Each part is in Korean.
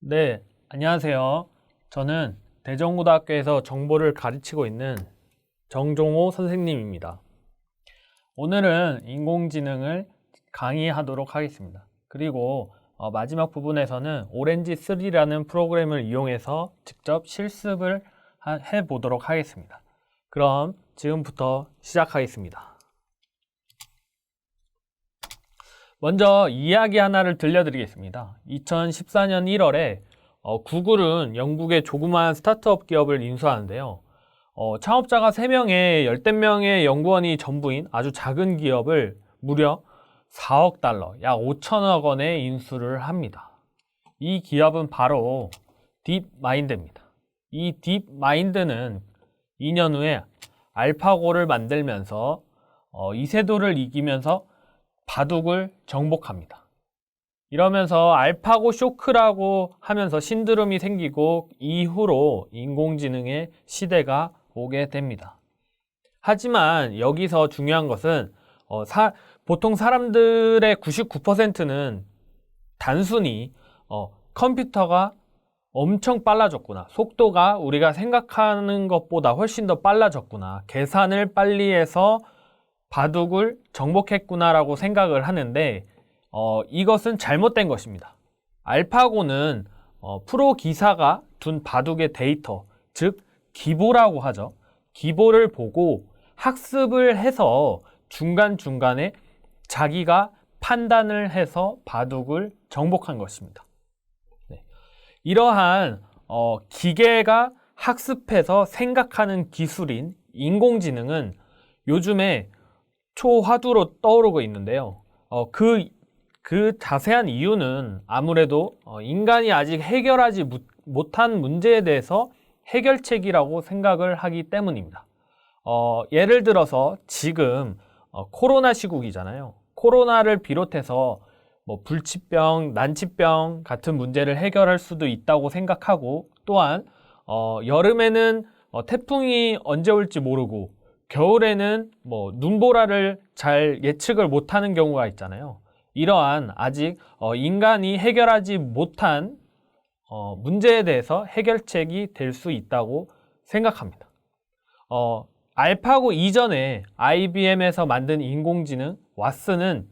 네, 안녕하세요. 저는 대전고등학교에서 정보를 가르치고 있는 정종호 선생님입니다. 오늘은 인공지능을 강의하도록 하겠습니다. 그리고 마지막 부분에서는 오렌지3라는 프로그램을 이용해서 직접 실습을 해보도록 하겠습니다. 그럼 지금부터 시작하겠습니다. 먼저 이야기 하나를 들려드리겠습니다. 2014년 1월에 구글은 영국의 조그마한 스타트업 기업을 인수하는데요. 창업자가 3명에 10대 명의 연구원이 전부인 아주 작은 기업을 무려 4억 달러, 약 5천억 원에 인수를 합니다. 이 기업은 바로 딥마인드입니다. 이 딥마인드는 2년 후에 알파고를 만들면서 이세돌을 이기면서 바둑을 정복합니다. 이러면서 알파고 쇼크라고 하면서 신드롬이 생기고 이후로 인공지능의 시대가 오게 됩니다. 하지만 여기서 중요한 것은 보통 사람들의 99%는 단순히 컴퓨터가 엄청 빨라졌구나, 속도가 우리가 생각하는 것보다 훨씬 더 빨라졌구나, 계산을 빨리 해서 바둑을 정복했구나 라고 생각을 하는데 이것은 잘못된 것입니다. 알파고는 프로 기사가 둔 바둑의 데이터, 즉 기보라고 하죠. 기보를 보고 학습을 해서 중간중간에 자기가 판단을 해서 바둑을 정복한 것입니다. 네. 이러한 기계가 학습해서 생각하는 기술인 인공지능은 요즘에 초화두로 떠오르고 있는데요. 그 자세한 이유는 아무래도 인간이 아직 해결하지 못한 문제에 대해서 해결책이라고 생각을 하기 때문입니다. 예를 들어서 지금 코로나 시국이잖아요. 코로나를 비롯해서 불치병, 난치병 같은 문제를 해결할 수도 있다고 생각하고, 또한 여름에는 태풍이 언제 올지 모르고 겨울에는 눈보라를 잘 예측을 못하는 경우가 있잖아요. 이러한 아직 인간이 해결하지 못한 문제에 대해서 해결책이 될 수 있다고 생각합니다. 알파고 이전에 IBM에서 만든 인공지능 왓슨은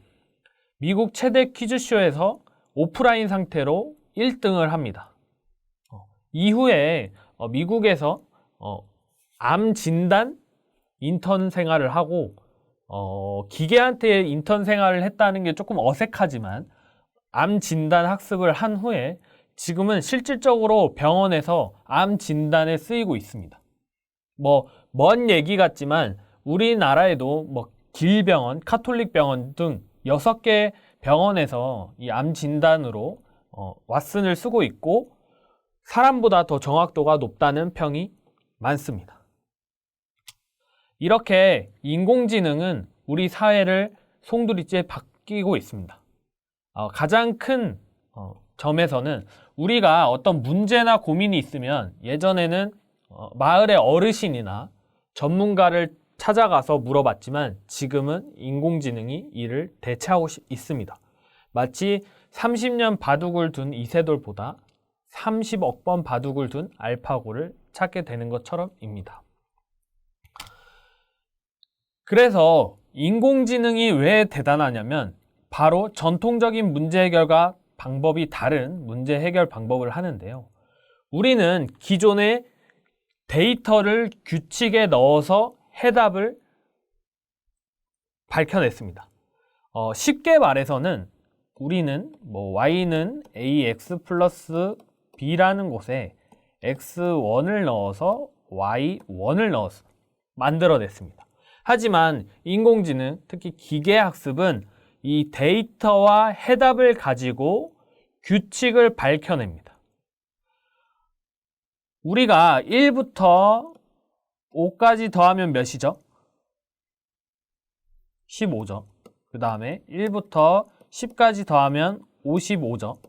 미국 최대 퀴즈쇼에서 오프라인 상태로 1등을 합니다. 이후에 미국에서 암 진단 인턴 생활을 하고 기계한테 인턴 생활을 했다는 게 조금 어색하지만 암 진단 학습을 한 후에 지금은 실질적으로 병원에서 암 진단에 쓰이고 있습니다. 먼 얘기 같지만 우리나라에도 길병원, 카톨릭병원 등 6개 병원에서 이 암 진단으로 왓슨을 쓰고 있고 사람보다 더 정확도가 높다는 평이 많습니다. 이렇게 인공지능은 우리 사회를 송두리째 바뀌고 있습니다. 가장 큰 점에서는 우리가 어떤 문제나 고민이 있으면 예전에는 마을의 어르신이나 전문가를 찾아가서 물어봤지만 지금은 인공지능이 이를 대체하고 있습니다. 마치 30년 바둑을 둔 이세돌보다 30억 번 바둑을 둔 알파고를 찾게 되는 것처럼입니다. 그래서 인공지능이 왜 대단하냐면 바로 전통적인 문제 해결과 방법이 다른 문제 해결 방법을 하는데요. 우리는 기존의 데이터를 규칙에 넣어서 해답을 밝혀냈습니다. 쉽게 말해서는 우리는 y는 ax 플러스 b라는 곳에 x1을 넣어서 y1을 넣어서 만들어냈습니다. 하지만 인공지능, 특히 기계학습은 이 데이터와 해답을 가지고 규칙을 밝혀냅니다. 우리가 1부터 5까지 더하면 몇이죠? 15죠. 그 다음에 1부터 10까지 더하면 55죠.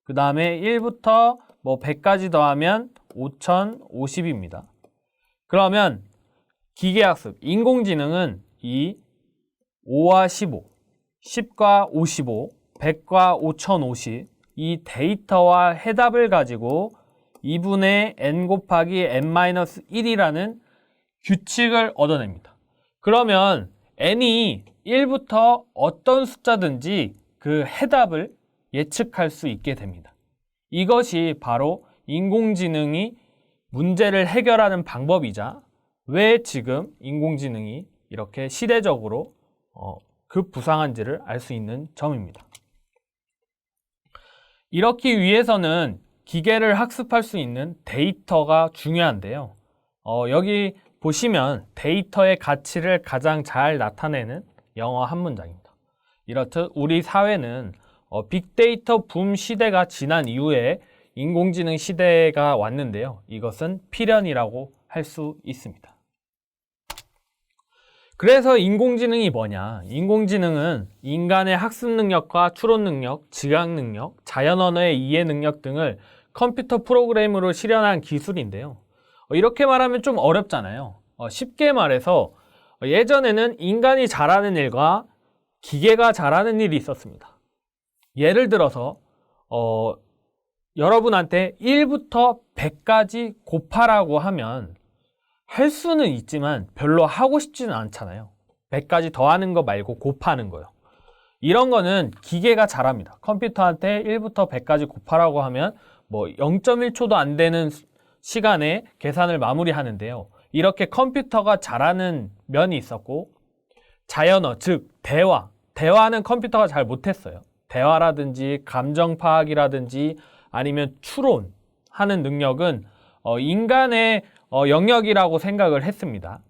그 다음에 1부터 100까지 더하면 5050입니다. 그러면 기계학습, 인공지능은 이 5와 15, 10과 55, 100과 5050 이 데이터와 해답을 가지고 2분의 n 곱하기 n-1이라는 규칙을 얻어냅니다. 그러면 n이 1부터 어떤 숫자든지 그 해답을 예측할 수 있게 됩니다. 이것이 바로 인공지능이 문제를 해결하는 방법이자 왜 지금 인공지능이 이렇게 시대적으로 급부상한지를 알 수 있는 점입니다. 이렇기 위해서는 기계를 학습할 수 있는 데이터가 중요한데요. 여기 보시면 데이터의 가치를 가장 잘 나타내는 영어 한 문장입니다. 이렇듯 우리 사회는 빅데이터 붐 시대가 지난 이후에 인공지능 시대가 왔는데요. 이것은 필연이라고 할 수 있습니다. 그래서 인공지능이 뭐냐? 인공지능은 인간의 학습 능력과 추론 능력, 지각 능력, 자연 언어의 이해 능력 등을 컴퓨터 프로그램으로 실현한 기술인데요. 이렇게 말하면 좀 어렵잖아요. 쉽게 말해서 예전에는 인간이 잘하는 일과 기계가 잘하는 일이 있었습니다. 예를 들어서 여러분한테 1부터 100까지 곱하라고 하면 할 수는 있지만 별로 하고 싶지는 않잖아요. 100까지 더하는 거 말고 곱하는 거요. 이런 거는 기계가 잘합니다. 컴퓨터한테 1부터 100까지 곱하라고 하면 뭐 0.1초도 안 되는 시간에 계산을 마무리하는데요. 이렇게 컴퓨터가 잘하는 면이 있었고 자연어, 즉 대화는 컴퓨터가 잘 못했어요. 대화라든지 감정 파악이라든지 아니면 추론하는 능력은 인간의 영역이라고 생각을 했습니다.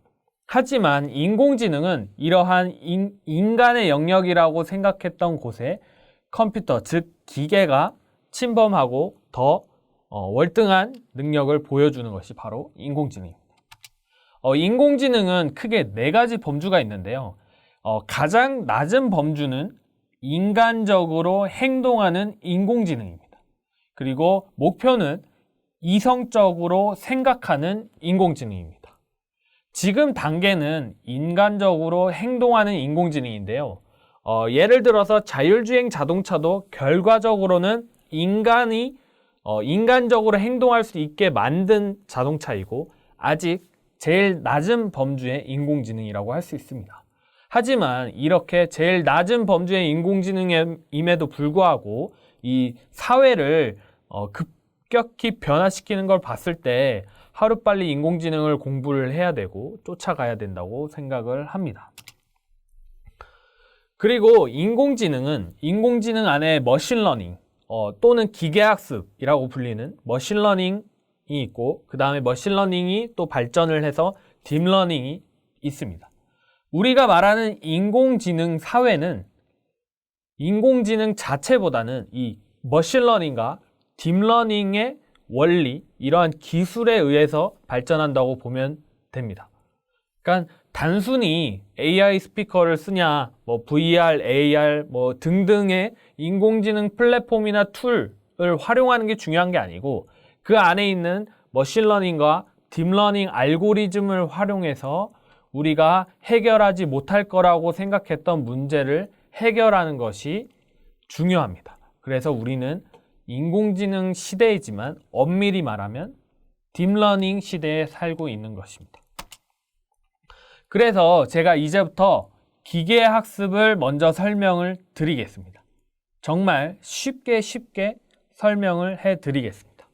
하지만 인공지능은 이러한 인간의 영역이라고 생각했던 곳에 컴퓨터, 즉 기계가 침범하고 더 월등한 능력을 보여주는 것이 바로 인공지능입니다. 인공지능은 크게 4가지 범주가 있는데요. 가장 낮은 범주는 인간적으로 행동하는 인공지능입니다. 그리고 목표는 이성적으로 생각하는 인공지능입니다. 지금 단계는 인간적으로 행동하는 인공지능인데요. 예를 들어서 자율주행 자동차도 결과적으로는 인간이 인간적으로 행동할 수 있게 만든 자동차이고 아직 제일 낮은 범주의 인공지능이라고 할 수 있습니다. 하지만 이렇게 제일 낮은 범주의 인공지능임에도 불구하고 이 사회를 급격히 변화시키는 걸 봤을 때 하루빨리 인공지능을 공부를 해야 되고 쫓아가야 된다고 생각을 합니다. 그리고 인공지능은 인공지능 안에 머신러닝 또는 기계학습이라고 불리는 머신러닝이 있고 그 다음에 머신러닝이 또 발전을 해서 딥러닝이 있습니다. 우리가 말하는 인공지능 사회는 인공지능 자체보다는 이 머신러닝과 딥러닝의 원리, 이러한 기술에 의해서 발전한다고 보면 됩니다. 그러니까 단순히 AI 스피커를 쓰냐, 뭐 VR, AR 뭐 등등의 인공지능 플랫폼이나 툴을 활용하는 게 중요한 게 아니고 그 안에 있는 머신러닝과 딥러닝 알고리즘을 활용해서 우리가 해결하지 못할 거라고 생각했던 문제를 해결하는 것이 중요합니다. 그래서 우리는 인공지능 시대이지만 엄밀히 말하면 딥러닝 시대에 살고 있는 것입니다. 그래서 제가 이제부터 기계학습을 먼저 설명을 드리겠습니다. 정말 쉽게 설명을 해드리겠습니다.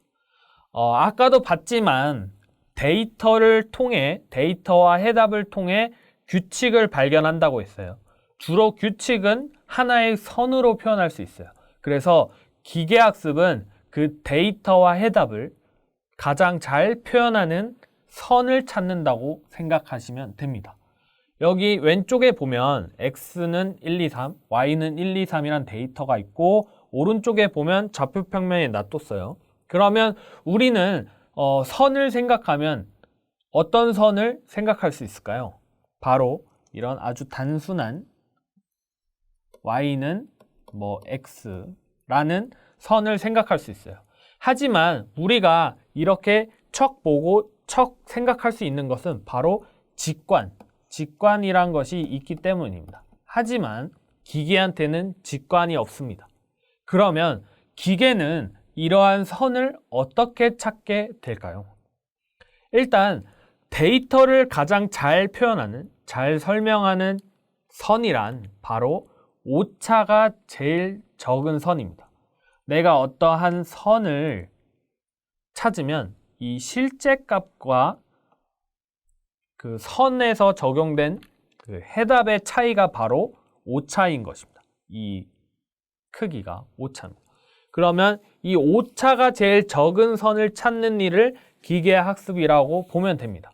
아까도 봤지만 데이터를 통해 데이터와 해답을 통해 규칙을 발견한다고 했어요. 주로 규칙은 하나의 선으로 표현할 수 있어요. 그래서 기계학습은 그 데이터와 해답을 가장 잘 표현하는 선을 찾는다고 생각하시면 됩니다. 여기 왼쪽에 보면 X는 1, 2, 3, Y는 1, 2, 3이란 데이터가 있고 오른쪽에 보면 좌표평면에 놔뒀어요. 그러면 우리는 선을 생각하면 어떤 선을 생각할 수 있을까요? 바로 이런 아주 단순한 Y는 뭐 X라는 선을 생각할 수 있어요. 하지만 우리가 이렇게 척 보고 척 생각할 수 있는 것은 바로 직관이란 것이 있기 때문입니다. 하지만 기계한테는 직관이 없습니다. 그러면 기계는 이러한 선을 어떻게 찾게 될까요? 일단 데이터를 가장 잘 표현하는, 잘 설명하는 선이란 바로 오차가 제일 적은 선입니다. 내가 어떠한 선을 찾으면 이 실제 값과 그 선에서 적용된 그 해답의 차이가 바로 오차인 것입니다. 이 크기가 오차입니다. 그러면 이 오차가 제일 적은 선을 찾는 일을 기계학습이라고 보면 됩니다.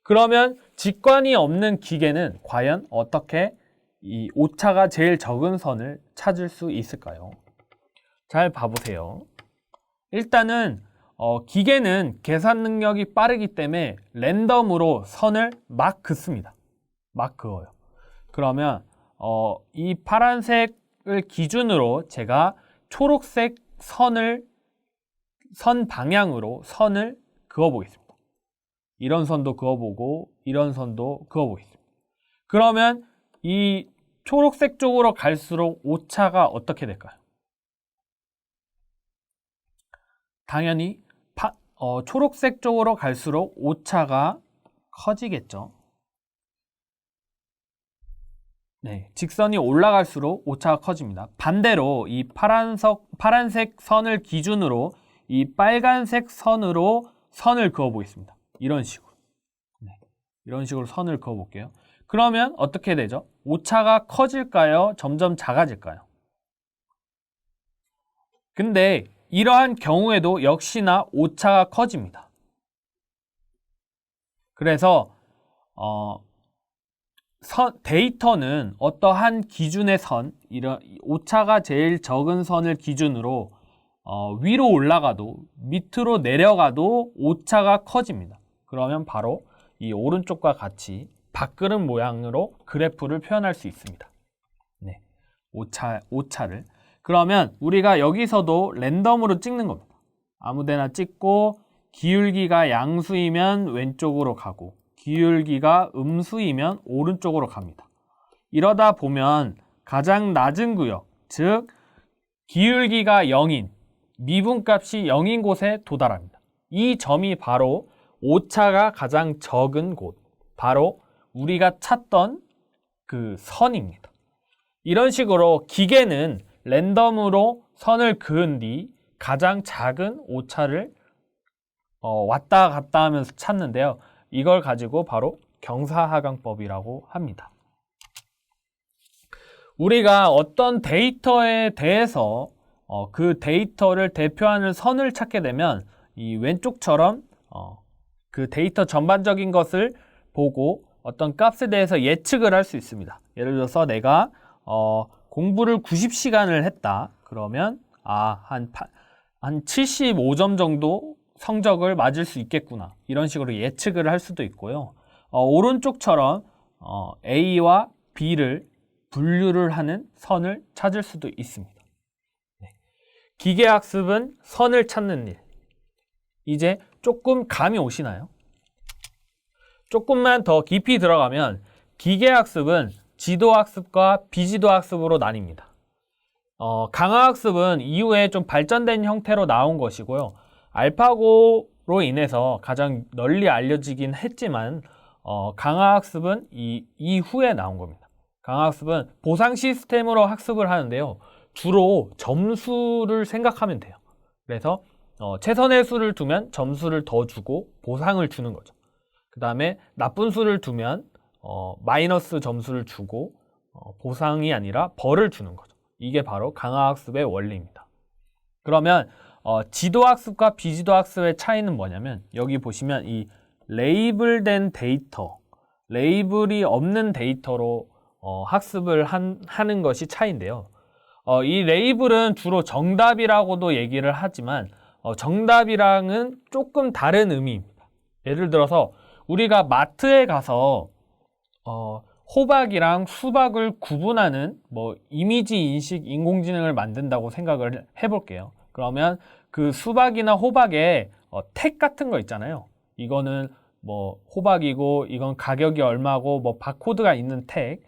그러면 직관이 없는 기계는 과연 어떻게 이 오차가 제일 적은 선을 찾을 수 있을까요? 잘 봐보세요. 일단은 기계는 계산 능력이 빠르기 때문에 랜덤으로 선을 막 긋습니다. 막 그어요. 그러면 이 파란색을 기준으로 제가 초록색 선 방향으로 선을 그어 보겠습니다. 이런 선도 그어보고 이런 선도 그어보겠습니다. 그러면 이 초록색 쪽으로 갈수록 오차가 어떻게 될까요? 당연히 초록색 쪽으로 갈수록 오차가 커지겠죠. 네, 직선이 올라갈수록 오차가 커집니다. 반대로 이 파란색 선을 기준으로 이 빨간색 선으로 선을 그어 보겠습니다. 이런 식으로. 네, 이런 식으로 선을 그어 볼게요. 그러면 어떻게 되죠? 오차가 커질까요? 점점 작아질까요? 근데 이러한 경우에도 역시나 오차가 커집니다. 그래서 데이터는 어떠한 기준의 선, 이런 오차가 제일 적은 선을 기준으로 위로 올라가도 밑으로 내려가도 오차가 커집니다. 그러면 바로 이 오른쪽과 같이 밥그릇 모양으로 그래프를 표현할 수 있습니다. 네, 오차를. 그러면 우리가 여기서도 랜덤으로 찍는 겁니다. 아무데나 찍고 기울기가 양수이면 왼쪽으로 가고 기울기가 음수이면 오른쪽으로 갑니다. 이러다 보면 가장 낮은 구역, 즉 기울기가 0인, 미분값이 0인 곳에 도달합니다. 이 점이 바로 오차가 가장 적은 곳, 바로 우리가 찾던 그 선입니다. 이런 식으로 기계는 랜덤으로 선을 그은 뒤 가장 작은 오차를 왔다 갔다 하면서 찾는데요. 이걸 가지고 바로 경사하강법이라고 합니다. 우리가 어떤 데이터에 대해서 그 데이터를 대표하는 선을 찾게 되면 이 왼쪽처럼 그 데이터 전반적인 것을 보고 어떤 값에 대해서 예측을 할 수 있습니다. 예를 들어서 내가 공부를 90시간을 했다. 그러면 한 75점 정도 성적을 맞을 수 있겠구나. 이런 식으로 예측을 할 수도 있고요. 오른쪽처럼 A와 B를 분류를 하는 선을 찾을 수도 있습니다. 네. 기계학습은 선을 찾는 일. 이제 조금 감이 오시나요? 조금만 더 깊이 들어가면 기계학습은 지도학습과 비지도학습으로 나뉩니다. 강화학습은 이후에 좀 발전된 형태로 나온 것이고요. 알파고로 인해서 가장 널리 알려지긴 했지만 강화학습은 이후에 나온 겁니다. 강화학습은 보상 시스템으로 학습을 하는데요. 주로 점수를 생각하면 돼요. 그래서 최선의 수를 두면 점수를 더 주고 보상을 주는 거죠. 그 다음에 나쁜 수를 두면 마이너스 점수를 주고 보상이 아니라 벌을 주는 거죠. 이게 바로 강화학습의 원리입니다. 그러면 지도학습과 비지도학습의 차이는 뭐냐면 여기 보시면 이 레이블된 데이터, 레이블이 없는 데이터로 학습을 하는 것이 차이인데요. 이 레이블은 주로 정답이라고도 얘기를 하지만 정답이랑은 조금 다른 의미입니다. 예를 들어서 우리가 마트에 가서 호박이랑 수박을 구분하는 이미지 인식 인공지능을 만든다고 생각을 해볼게요. 그러면 그 수박이나 호박에 택 같은 거 있잖아요. 이거는 뭐 호박이고 이건 가격이 얼마고 뭐 바코드가 있는 택,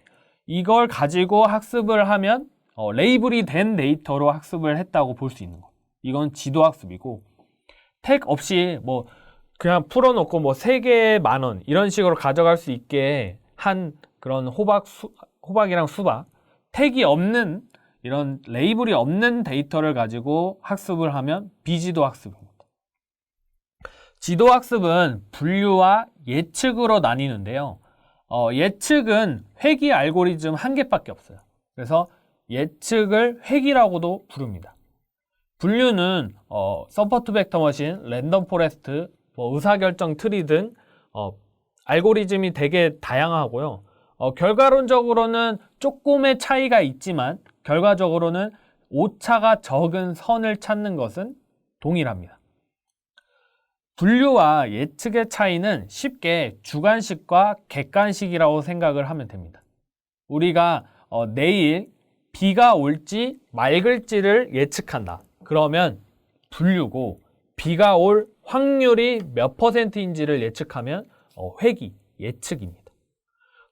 이걸 가지고 학습을 하면 레이블이 된 데이터로 학습을 했다고 볼 수 있는 거. 이건 지도 학습이고, 택 없이 뭐 그냥 풀어놓고 뭐 3개에 10,000원 이런 식으로 가져갈 수 있게 한 그런 호박이랑 수박, 택이 없는 이런 레이블이 없는 데이터를 가지고 학습을 하면 비지도 학습입니다. 지도 학습은 분류와 예측으로 나뉘는데요. 예측은 회귀 알고리즘 한 개밖에 없어요. 그래서 예측을 회귀라고도 부릅니다. 분류는 서포트 벡터 머신, 랜덤 포레스트, 뭐 의사결정 트리 등 알고리즘이 되게 다양하고요. 결과론적으로는 조금의 차이가 있지만 결과적으로는 오차가 적은 선을 찾는 것은 동일합니다. 분류와 예측의 차이는 쉽게 주관식과 객관식이라고 생각을 하면 됩니다. 우리가 내일 비가 올지 맑을지를 예측한다. 그러면 분류고, 비가 올 확률이 몇 %인지를 예측하면 회귀, 예측입니다.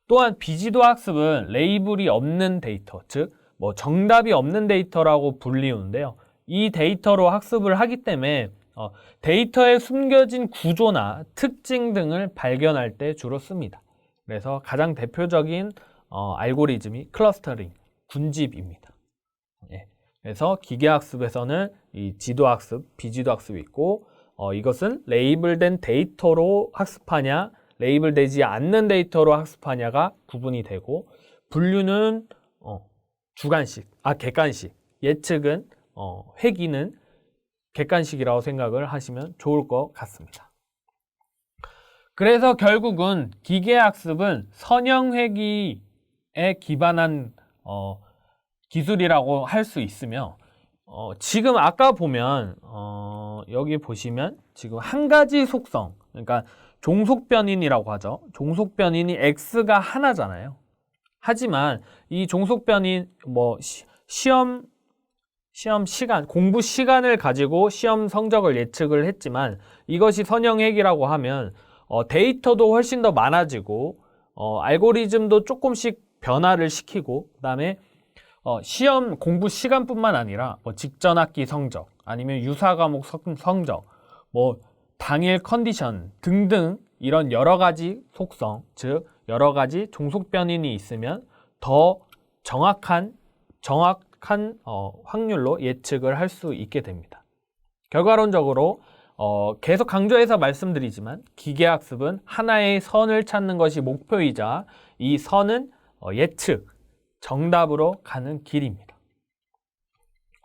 또한 비지도 학습은 레이블이 없는 데이터, 즉 뭐 정답이 없는 데이터라고 불리우는데요. 이 데이터로 학습을 하기 때문에 데이터에 숨겨진 구조나 특징 등을 발견할 때 주로 씁니다. 그래서 가장 대표적인 알고리즘이 클러스터링, 군집입니다. 예. 그래서 기계학습에서는 이 지도학습, 비지도학습이 있고, 이것은 레이블된 데이터로 학습하냐, 레이블되지 않는 데이터로 학습하냐가 구분이 되고, 분류는 객관식, 예측은 회귀는 객관식이라고 생각을 하시면 좋을 것 같습니다. 그래서 결국은 기계학습은 선형회귀에 기반한 기술이라고 할 수 있으며, 지금 아까 보면 여기 보시면 지금 한 가지 속성, 그러니까 종속변인이라고 하죠. 종속변인이 x가 하나잖아요. 하지만 이 종속변인 뭐 시험 시간, 공부 시간을 가지고 시험 성적을 예측을 했지만, 이것이 선형회귀라고 하면 데이터도 훨씬 더 많아지고 알고리즘도 조금씩 변화를 시키고, 그 다음에 시험 공부 시간뿐만 아니라 뭐 직전 학기 성적, 아니면 유사 과목 성적, 뭐 당일 컨디션 등등 이런 여러 가지 속성, 즉 여러 가지 종속변인이 있으면 더 정확한 확률로 예측을 할 수 있게 됩니다. 결과론적으로 계속 강조해서 말씀드리지만 기계학습은 하나의 선을 찾는 것이 목표이자, 이 선은 예측, 정답으로 가는 길입니다.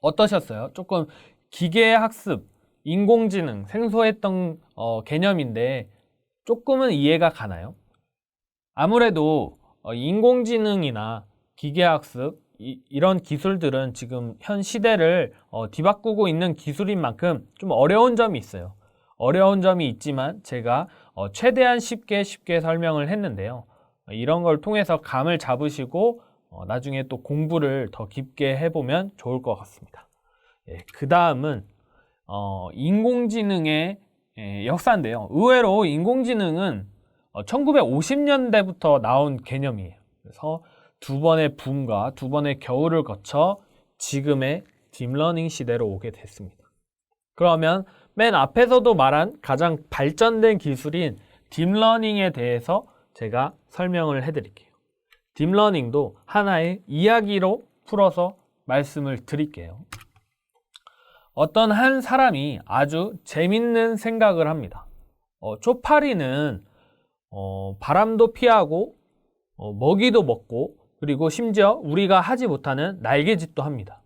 어떠셨어요? 조금 기계학습, 인공지능 생소했던 개념인데 조금은 이해가 가나요? 아무래도 인공지능이나 기계학습 이런 기술들은 지금 현 시대를 뒤바꾸고 있는 기술인 만큼 좀 어려운 점이 있어요. 어려운 점이 있지만 제가 최대한 쉽게 설명을 했는데요. 이런 걸 통해서 감을 잡으시고 나중에 또 공부를 더 깊게 해보면 좋을 것 같습니다. 그 다음은 인공지능의 역사인데요. 의외로 인공지능은 1950년대부터 나온 개념이에요. 그래서 두 번의 붐과 두 번의 겨울을 거쳐 지금의 딥러닝 시대로 오게 됐습니다. 그러면 맨 앞에서도 말한 가장 발전된 기술인 딥러닝에 대해서 제가 설명을 해드릴게요. 딥러닝도 하나의 이야기로 풀어서 말씀을 드릴게요. 어떤 한 사람이 아주 재밌는 생각을 합니다. 쪽파리는 바람도 피하고 먹이도 먹고, 그리고 심지어 우리가 하지 못하는 날개짓도 합니다.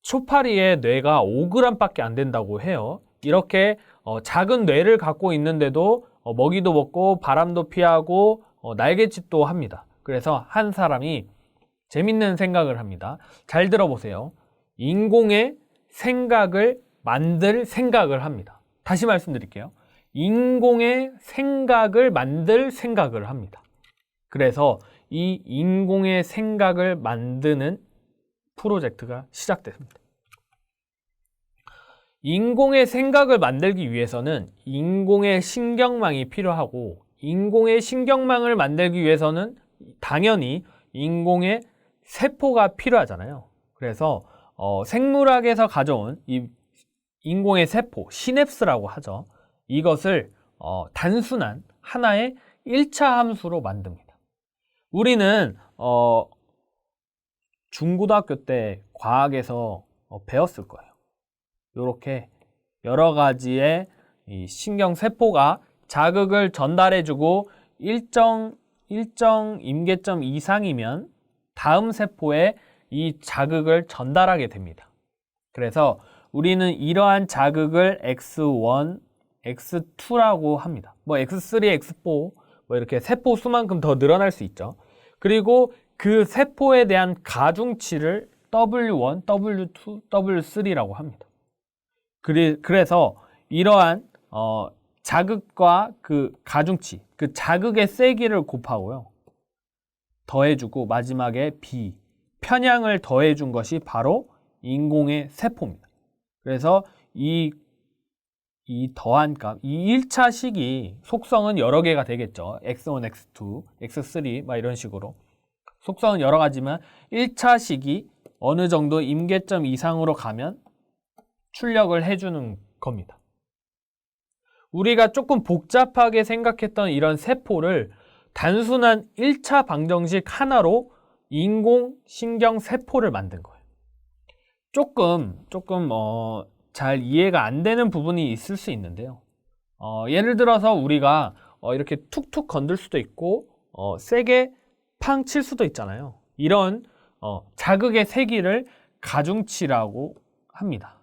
쪽파리의 뇌가 5g밖에 안 된다고 해요. 이렇게 작은 뇌를 갖고 있는데도 먹이도 먹고 바람도 피하고 날개짓도 합니다. 그래서 한 사람이 재밌는 생각을 합니다. 잘 들어보세요. 인공의 생각을 만들 생각을 합니다. 다시 말씀드릴게요. 인공의 생각을 만들 생각을 합니다. 그래서 이 인공의 생각을 만드는 프로젝트가 시작됩니다. 인공의 생각을 만들기 위해서는 인공의 신경망이 필요하고, 인공의 신경망을 만들기 위해서는 당연히 인공의 세포가 필요하잖아요. 그래서 생물학에서 가져온 이 인공의 세포, 시냅스라고 하죠. 이것을 단순한 하나의 1차 함수로 만듭니다. 우리는 중고등학교 때 과학에서 배웠을 거예요. 이렇게 여러 가지의 이 신경세포가 자극을 전달해주고 일정 임계점 이상이면 다음 세포에 이 자극을 전달하게 됩니다. 그래서 우리는 이러한 자극을 X1, X2라고 합니다. 뭐 X3, X4 뭐 이렇게 세포 수만큼 더 늘어날 수 있죠. 그리고 그 세포에 대한 가중치를 W1, W2, W3라고 합니다. 그래서 이러한 자극과 그 가중치, 그 자극의 세기를 곱하고요. 더해주고 마지막에 B, 편향을 더해준 것이 바로 인공의 세포입니다. 그래서 이 더한 값, 이 1차 식이 속성은 여러 개가 되겠죠. X1, X2, X3 막 이런 식으로. 속성은 여러 가지만 1차 식이 어느 정도 임계점 이상으로 가면 출력을 해주는 겁니다. 우리가 조금 복잡하게 생각했던 이런 세포를 단순한 1차 방정식 하나로 인공신경세포를 만든 거예요. 조금 잘 이해가 안 되는 부분이 있을 수 있는데요. 예를 들어서 우리가 이렇게 툭툭 건들 수도 있고 세게 팡 칠 수도 있잖아요. 이런 자극의 세기를 가중치라고 합니다.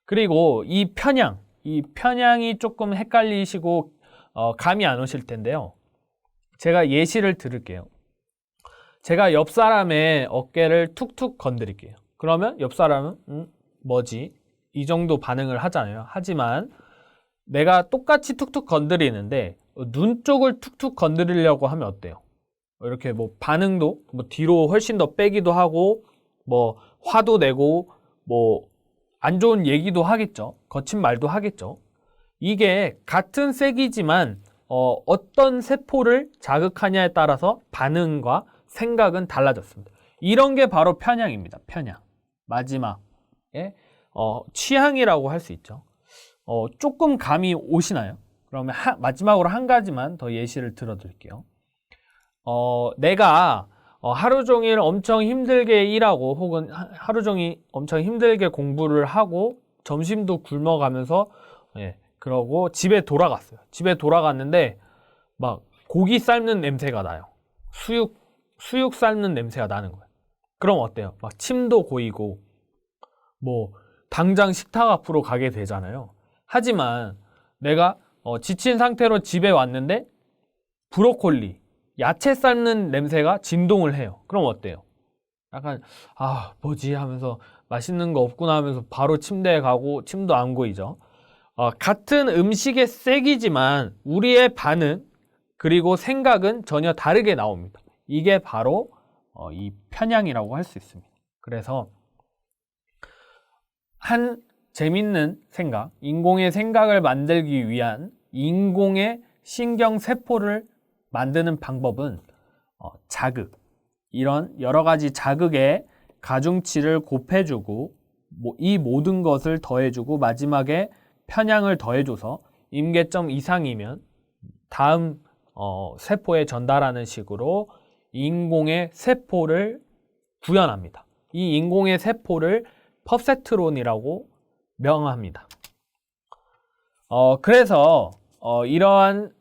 그리고 이 편향이 조금 헷갈리시고 감이 안 오실 텐데요. 제가 예시를 들을게요. 제가 옆 사람의 어깨를 툭툭 건드릴게요. 그러면 옆 사람은 뭐지? 이 정도 반응을 하잖아요. 하지만 내가 똑같이 툭툭 건드리는데 눈 쪽을 툭툭 건드리려고 하면 어때요? 이렇게 뭐 반응도 뭐 뒤로 훨씬 더 빼기도 하고 뭐 화도 내고 뭐 안 좋은 얘기도 하겠죠. 거친 말도 하겠죠. 이게 같은 세기지만 어떤 세포를 자극하냐에 따라서 반응과 생각은 달라졌습니다. 이런 게 바로 편향입니다. 편향. 마지막에 취향이라고 할 수 있죠. 조금 감이 오시나요? 그러면 마지막으로 한 가지만 더 예시를 들어드릴게요. 내가 하루 종일 엄청 힘들게 일하고 혹은 하루 종일 엄청 힘들게 공부를 하고 점심도 굶어가면서 그러고 집에 돌아갔어요. 집에 돌아갔는데 막 고기 삶는 냄새가 나요. 수육 삶는 냄새가 나는 거예요. 그럼 어때요? 막 침도 고이고 뭐 당장 식탁 앞으로 가게 되잖아요. 하지만 내가 지친 상태로 집에 왔는데 브로콜리, 야채 삶는 냄새가 진동을 해요. 그럼 어때요? 약간 뭐지 하면서 맛있는 거 없구나 하면서 바로 침대에 가고 침도 안 고이죠. 같은 음식의 색이지만 우리의 반응 그리고 생각은 전혀 다르게 나옵니다. 이게 바로 이 편향이라고 할 수 있습니다. 그래서 한 재밌는 생각, 인공의 생각을 만들기 위한 인공의 신경세포를 만드는 방법은 자극, 이런 여러 가지 자극의 가중치를 곱해주고 이 모든 것을 더해주고 마지막에 편향을 더해줘서 임계점 이상이면 다음 세포에 전달하는 식으로 인공의 세포를 구현합니다. 이 인공의 세포를 퍼셉트론이라고 명합니다. 그래서 이러한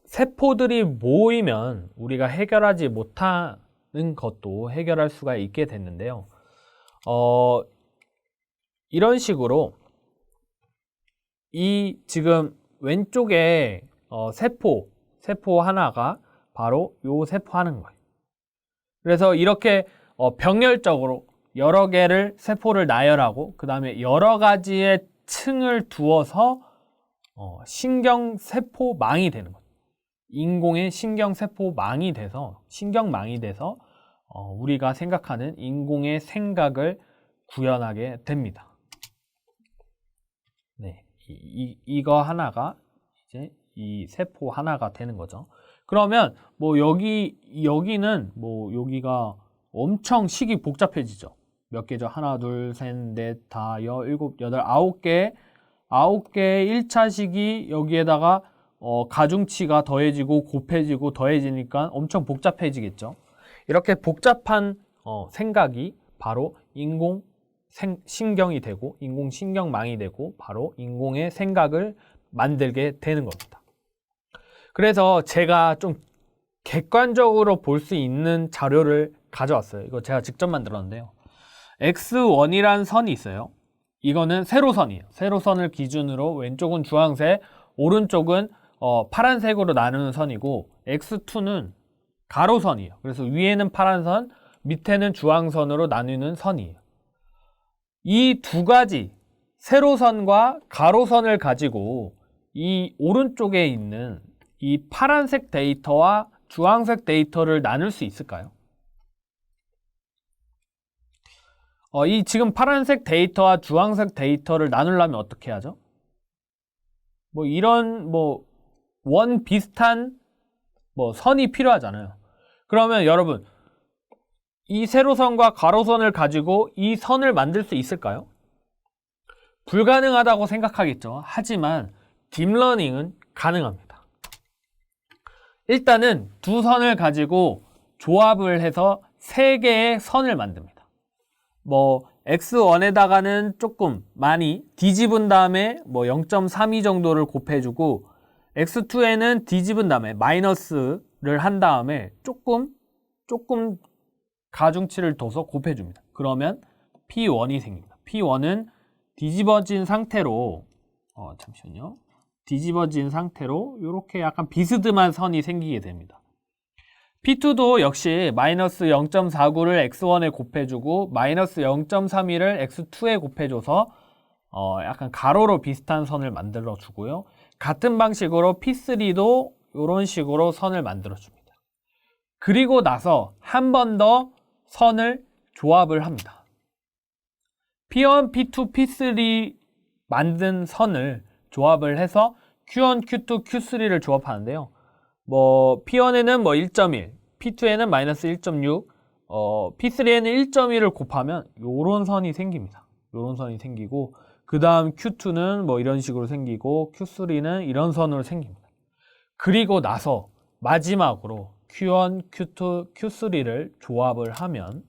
세포들이 모이면 우리가 해결하지 못하는 것도 해결할 수가 있게 됐는데요. 이런 식으로 이 지금 왼쪽에 세포 하나가 바로 요 세포 하는 거예요. 그래서 이렇게 병렬적으로 여러 개를 세포를 나열하고 그 다음에 여러 가지의 층을 두어서 신경세포망이 되는 거예요. 인공의 신경세포망이 돼서 우리가 생각하는 인공의 생각을 구현하게 됩니다. 이거 하나가 이제 이 세포 하나가 되는 거죠. 그러면 뭐 여기는 뭐 여기가 엄청 식이 복잡해지죠. 몇 개죠? 하나, 둘, 셋, 넷, 다, 일곱, 여덟, 아홉 개 1차 식이 여기에다가 가중치가 더해지고 곱해지고 더해지니까 엄청 복잡해지겠죠. 이렇게 복잡한 생각이 바로 인공신경이 되고 인공신경망이 되고 바로 인공의 생각을 만들게 되는 겁니다. 그래서 제가 좀 객관적으로 볼 수 있는 자료를 가져왔어요. 이거 제가 직접 만들었는데요. X1이란 선이 있어요. 이거는 세로선이에요. 세로선을 기준으로 왼쪽은 주황색, 오른쪽은 파란색으로 나누는 선이고 X2는 가로선이에요. 그래서 위에는 파란 선, 밑에는 주황선으로 나누는 선이에요. 이 두 가지 세로선과 가로선을 가지고 이 오른쪽에 있는 이 파란색 데이터와 주황색 데이터를 나눌 수 있을까요? 이 지금 파란색 데이터와 주황색 데이터를 나누려면 어떻게 하죠? 뭐 이런 원 비슷한 선이 필요하잖아요. 그러면 여러분 이 세로선과 가로선을 가지고 이 선을 만들 수 있을까요? 불가능하다고 생각하겠죠. 하지만 딥러닝은 가능합니다. 일단은 두 선을 가지고 조합을 해서 세 개의 선을 만듭니다. X1에다가는 조금 많이 뒤집은 다음에 0.32 정도를 곱해주고 X2에는 뒤집은 다음에 마이너스를 한 다음에 조금 가중치를 둬서 곱해줍니다. 그러면 P1이 생깁니다. P1은 뒤집어진 상태로 잠시만요. 뒤집어진 상태로 이렇게 약간 비스듬한 선이 생기게 됩니다. P2도 역시 마이너스 0.49를 X1에 곱해주고 마이너스 0.32를 X2에 곱해줘서 약간 가로로 비슷한 선을 만들어 주고요. 같은 방식으로 P3도 이런 식으로 선을 만들어 줍니다. 그리고 나서 한 번 더 선을 조합을 합니다. P1, P2, P3 만든 선을 조합을 해서 Q1, Q2, Q3를 조합하는데요. P1에는 1.1, P2에는 마이너스 1.6, P3에는 1.1을 곱하면 요런 선이 생깁니다. 요런 선이 생기고 그 다음 Q2는 이런 식으로 생기고 Q3는 이런 선으로 생깁니다. 그리고 나서 마지막으로 Q1, Q2, Q3를 조합을 하면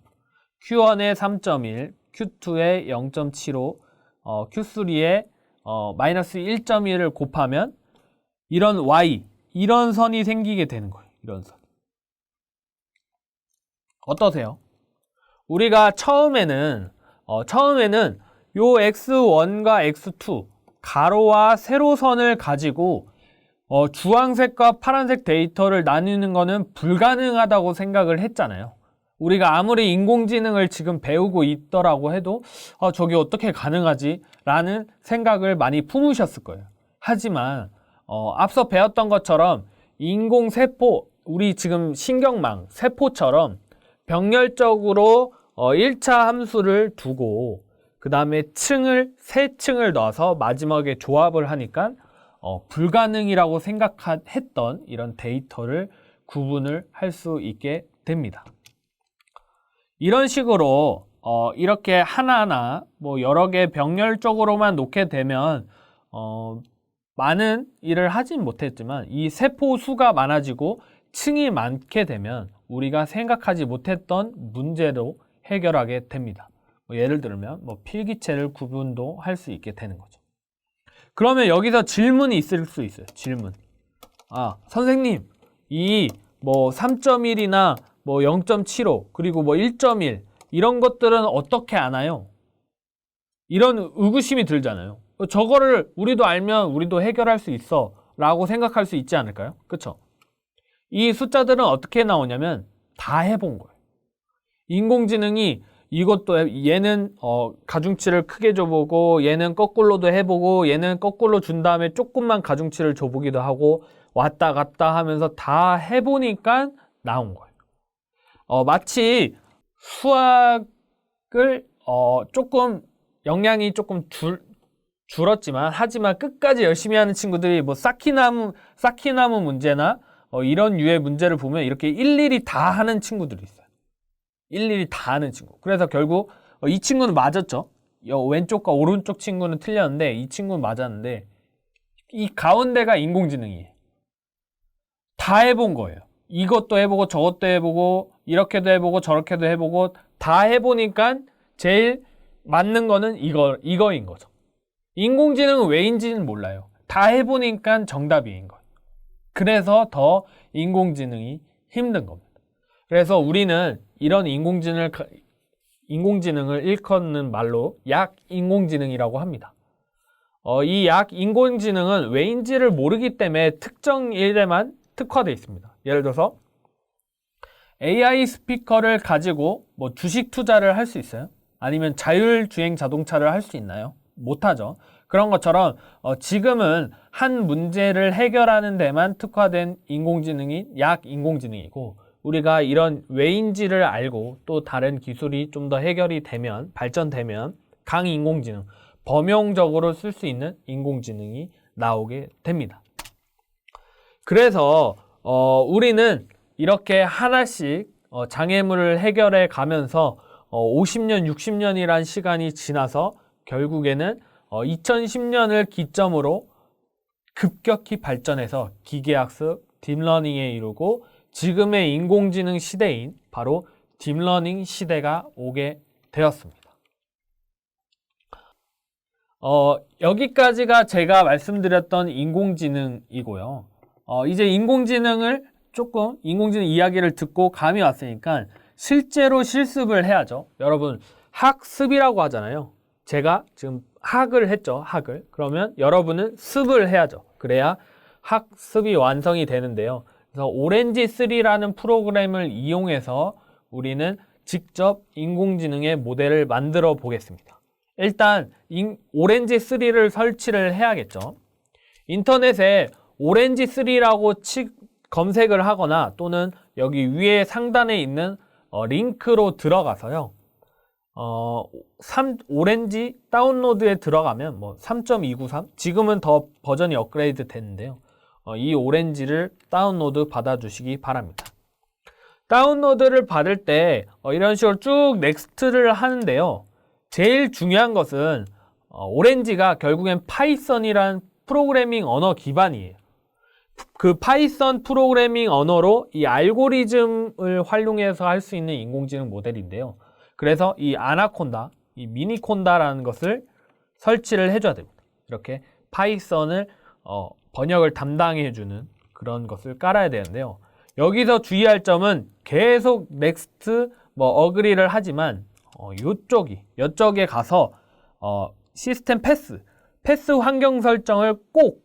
Q1에 3.1, Q2에 0.75, Q3에 마이너스 1.1을 곱하면 이런 Y, 이런 선이 생기게 되는 거예요. 이런 선. 어떠세요? 우리가 처음에는 요 X1과 X2 가로와 세로선을 가지고 주황색과 파란색 데이터를 나누는 거는 불가능하다고 생각을 했잖아요. 우리가 아무리 인공지능을 지금 배우고 있더라고 해도 저게 어떻게 가능하지? 라는 생각을 많이 품으셨을 거예요. 하지만 앞서 배웠던 것처럼 인공세포, 우리 지금 신경망, 세포처럼 병렬적으로 1차 함수를 두고 그 다음에 세 층을 넣어서 마지막에 조합을 하니까 불가능이라고 생각했던 이런 데이터를 구분을 할 수 있게 됩니다. 이런 식으로 이렇게 하나하나 여러 개 병렬적으로만 놓게 되면 많은 일을 하진 못했지만 이 세포 수가 많아지고 층이 많게 되면 우리가 생각하지 못했던 문제로 해결하게 됩니다. 예를 들면 필기체를 구분도 할 수 있게 되는 거죠. 그러면 여기서 질문이 있을 수 있어요. 질문. 선생님, 이 3.1이나 0.75 그리고 1.1 이런 것들은 어떻게 아나요? 이런 의구심이 들잖아요. 저거를 우리도 알면 우리도 해결할 수 있어 라고 생각할 수 있지 않을까요? 그쵸? 이 숫자들은 어떻게 나오냐면 다 해본 거예요. 인공지능이 이것도 얘는 가중치를 크게 줘보고 얘는 거꾸로도 해보고 얘는 거꾸로 준 다음에 조금만 가중치를 줘보기도 하고 왔다 갔다 하면서 다 해보니까 나온 거예요. 마치 수학을 조금 영향이 조금 줄었지만 하지만 끝까지 열심히 하는 친구들이 뭐 쌓기나무 문제나 이런 유의 문제를 보면 이렇게 일일이 다 하는 친구들이 있어요. 일일이 다 하는 친구. 그래서 결국 이 친구는 맞았죠. 왼쪽과 오른쪽 친구는 틀렸는데 이 친구는 맞았는데 이 가운데가 인공지능이에요. 다 해본 거예요. 이것도 해보고 저것도 해보고 이렇게도 해보고 저렇게도 해보고 다 해보니까 제일 맞는 거는 이거인 거죠. 인공지능은 왜인지는 몰라요. 다 해보니까 정답인 거예요. 그래서 더 인공지능이 힘든 겁니다. 그래서 우리는 이런 인공지능을 일컫는 말로 약인공지능이라고 합니다. 이 약인공지능은 왜인지를 모르기 때문에 특정 일에만 특화되어 있습니다. 예를 들어서 AI 스피커를 가지고 뭐 주식 투자를 할 수 있어요? 아니면 자율주행 자동차를 할 수 있나요? 못하죠. 그런 것처럼 지금은 한 문제를 해결하는 데만 특화된 인공지능이 약인공지능이고 우리가 이런 왜인지를 알고 또 다른 기술이 좀 더 해결이 되면 발전되면 강인공지능, 범용적으로 쓸 수 있는 인공지능이 나오게 됩니다. 그래서 우리는 이렇게 하나씩 장애물을 해결해 가면서 50년, 60년이란 시간이 지나서 결국에는 2010년을 기점으로 급격히 발전해서 기계학습, 딥러닝에 이르고 지금의 인공지능 시대인 바로 딥러닝 시대가 오게 되었습니다. 여기까지가 제가 말씀드렸던 인공지능이고요. 이제 인공지능 이야기를 듣고 감이 왔으니까 실제로 실습을 해야죠. 여러분, 학습이라고 하잖아요. 제가 지금 학을 했죠. 학을. 그러면 여러분은 습을 해야죠. 그래야 학습이 완성이 되는데요. 그래서 오렌지3라는 프로그램을 이용해서 우리는 직접 인공지능의 모델을 만들어 보겠습니다. 일단 오렌지3를 설치를 해야겠죠. 인터넷에 오렌지3라고 검색을 하거나 또는 여기 위에 상단에 있는 링크로 들어가서요. 오렌지 다운로드에 들어가면 뭐 3.293 지금은 더 버전이 업그레이드 됐는데요. 이 오렌지를 다운로드 받아주시기 바랍니다. 다운로드를 받을 때 이런 식으로 쭉 넥스트를 하는데요. 제일 중요한 것은 오렌지가 결국엔 파이썬이란 프로그래밍 언어 기반이에요. 그 파이썬 프로그래밍 언어로 이 알고리즘을 활용해서 할 수 있는 인공지능 모델인데요. 그래서 이 아나콘다, 이 미니콘다라는 것을 설치를 해줘야 됩니다. 이렇게 파이썬을 번역을 담당해주는 그런 것을 깔아야 되는데요. 여기서 주의할 점은 계속 넥스트, 어그리를 하지만 이쪽에 가서 시스템 패스 환경 설정을 꼭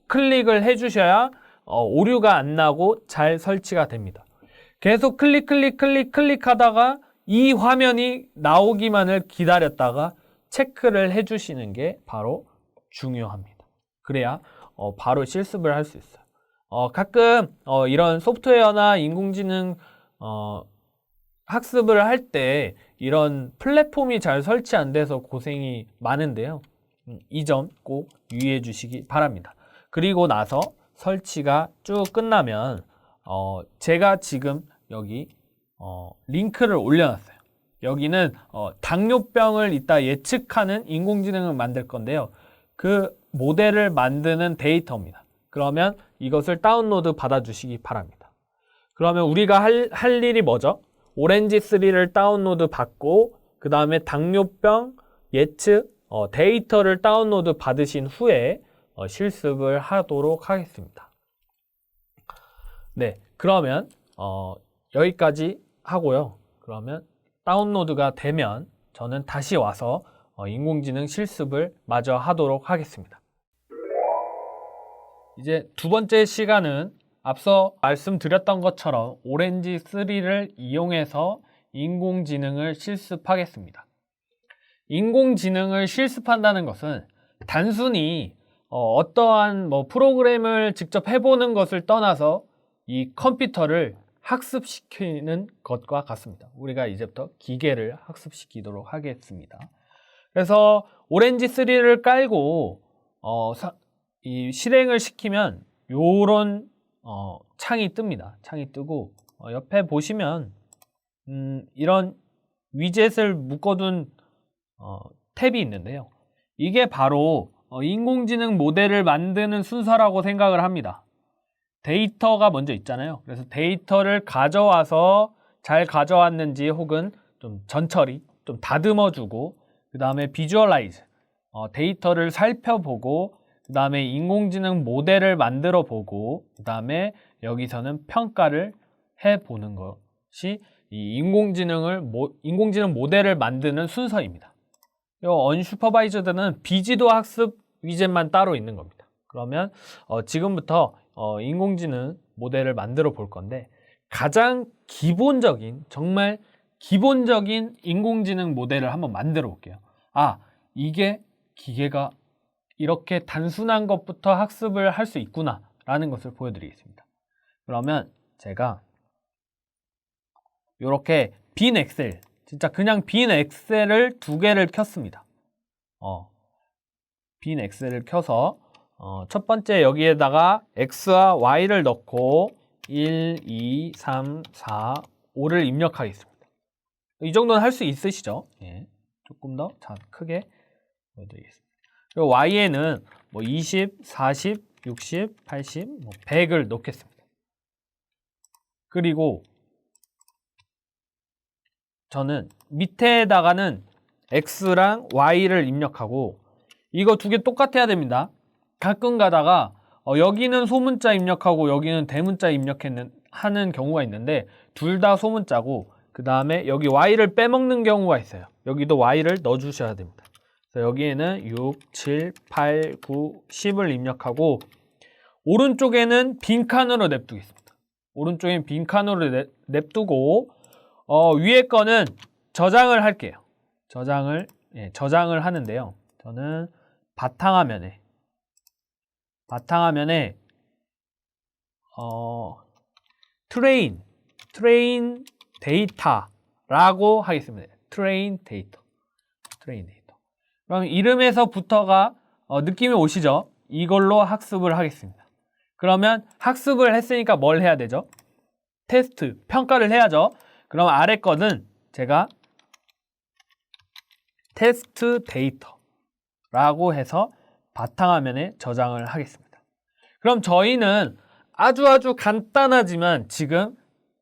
클릭을 해주셔야 오류가 안 나고 잘 설치가 됩니다. 계속 클릭하다가 이 화면이 나오기만을 기다렸다가 체크를 해주시는 게 바로 중요합니다. 그래야 바로 실습을 할 수 있어요. 가끔 이런 소프트웨어나 인공지능 학습을 할 때 이런 플랫폼이 잘 설치 안 돼서 고생이 많은데요. 이 점 꼭 유의해 주시기 바랍니다. 그리고 나서 설치가 쭉 끝나면 제가 지금 여기 링크를 올려놨어요. 여기는 당뇨병을 이따 예측하는 인공지능을 만들 건데요. 그 모델을 만드는 데이터입니다. 그러면 이것을 다운로드 받아주시기 바랍니다. 그러면 우리가 할 일이 뭐죠? 오렌지3를 다운로드 받고 그 다음에 당뇨병 예측 데이터를 다운로드 받으신 후에 실습을 하도록 하겠습니다. 네, 그러면 여기까지 하고요. 그러면 다운로드가 되면 저는 다시 와서 인공지능 실습을 마저 하도록 하겠습니다. 이제 두 번째 시간은 앞서 말씀드렸던 것처럼 오렌지3를 이용해서 인공지능을 실습하겠습니다. 인공지능을 실습한다는 것은 단순히 어떠한 프로그램을 직접 해보는 것을 떠나서 이 컴퓨터를 학습시키는 것과 같습니다. 우리가 이제부터 기계를 학습시키도록 하겠습니다. 그래서 오렌지 3를 깔고 이 실행을 시키면 요런 창이 뜹니다. 창이 뜨고 옆에 보시면 이런 위젯을 묶어둔 탭이 있는데요. 이게 바로 인공지능 모델을 만드는 순서라고 생각을 합니다. 데이터가 먼저 있잖아요. 그래서 데이터를 가져와서 잘 가져왔는지 혹은 좀 전처리, 좀 다듬어주고 그 다음에 비주얼라이즈, 데이터를 살펴보고 그 다음에 인공지능 모델을 만들어 보고 그 다음에 여기서는 평가를 해보는 것이 이 인공지능 모델을 만드는 순서입니다. 이 언슈퍼바이저드는 비지도 학습 위젯만 따로 있는 겁니다. 그러면 지금부터 인공지능 모델을 만들어 볼 건데 가장 기본적인 정말 기본적인 인공지능 모델을 한번 만들어 볼게요. 이게 기계가 이렇게 단순한 것부터 학습을 할 수 있구나 라는 것을 보여드리겠습니다. 그러면 제가 이렇게 빈 엑셀, 진짜 그냥 빈 엑셀을 2개를 켰습니다. 빈 엑셀을 켜서 첫 번째 여기에다가 X와 Y를 넣고 1, 2, 3, 4, 5를 입력하겠습니다. 이 정도는 할 수 있으시죠? 예, 조금 더 크게 보여드리겠습니다. 그리고 Y에는 20, 40, 60, 80, 100을 넣겠습니다. 그리고 저는 밑에다가는 X랑 Y를 입력하고 이거 2개 똑같아야 됩니다. 가끔 가다가 여기는 소문자 입력하고 여기는 대문자 하는 경우가 있는데 둘 다 소문자고 그 다음에 여기 Y를 빼먹는 경우가 있어요. 여기도 Y를 넣어주셔야 됩니다. 그래서 여기에는 6, 7, 8, 9, 10을 입력하고 오른쪽에는 빈칸으로 냅두겠습니다. 오른쪽엔 빈칸으로 냅두고 위에 거는 저장을 할게요. 저장을 하는데요. 저는 바탕화면에 트레인 데이터라고 하겠습니다. 트레인 데이터. 그럼 이름에서부터가 느낌이 오시죠? 이걸로 학습을 하겠습니다. 그러면 학습을 했으니까 뭘 해야 되죠? 테스트, 평가를 해야죠. 그럼 아래 거는 제가 테스트 데이터라고 해서 바탕화면에 저장을 하겠습니다. 그럼 저희는 아주 간단하지만 지금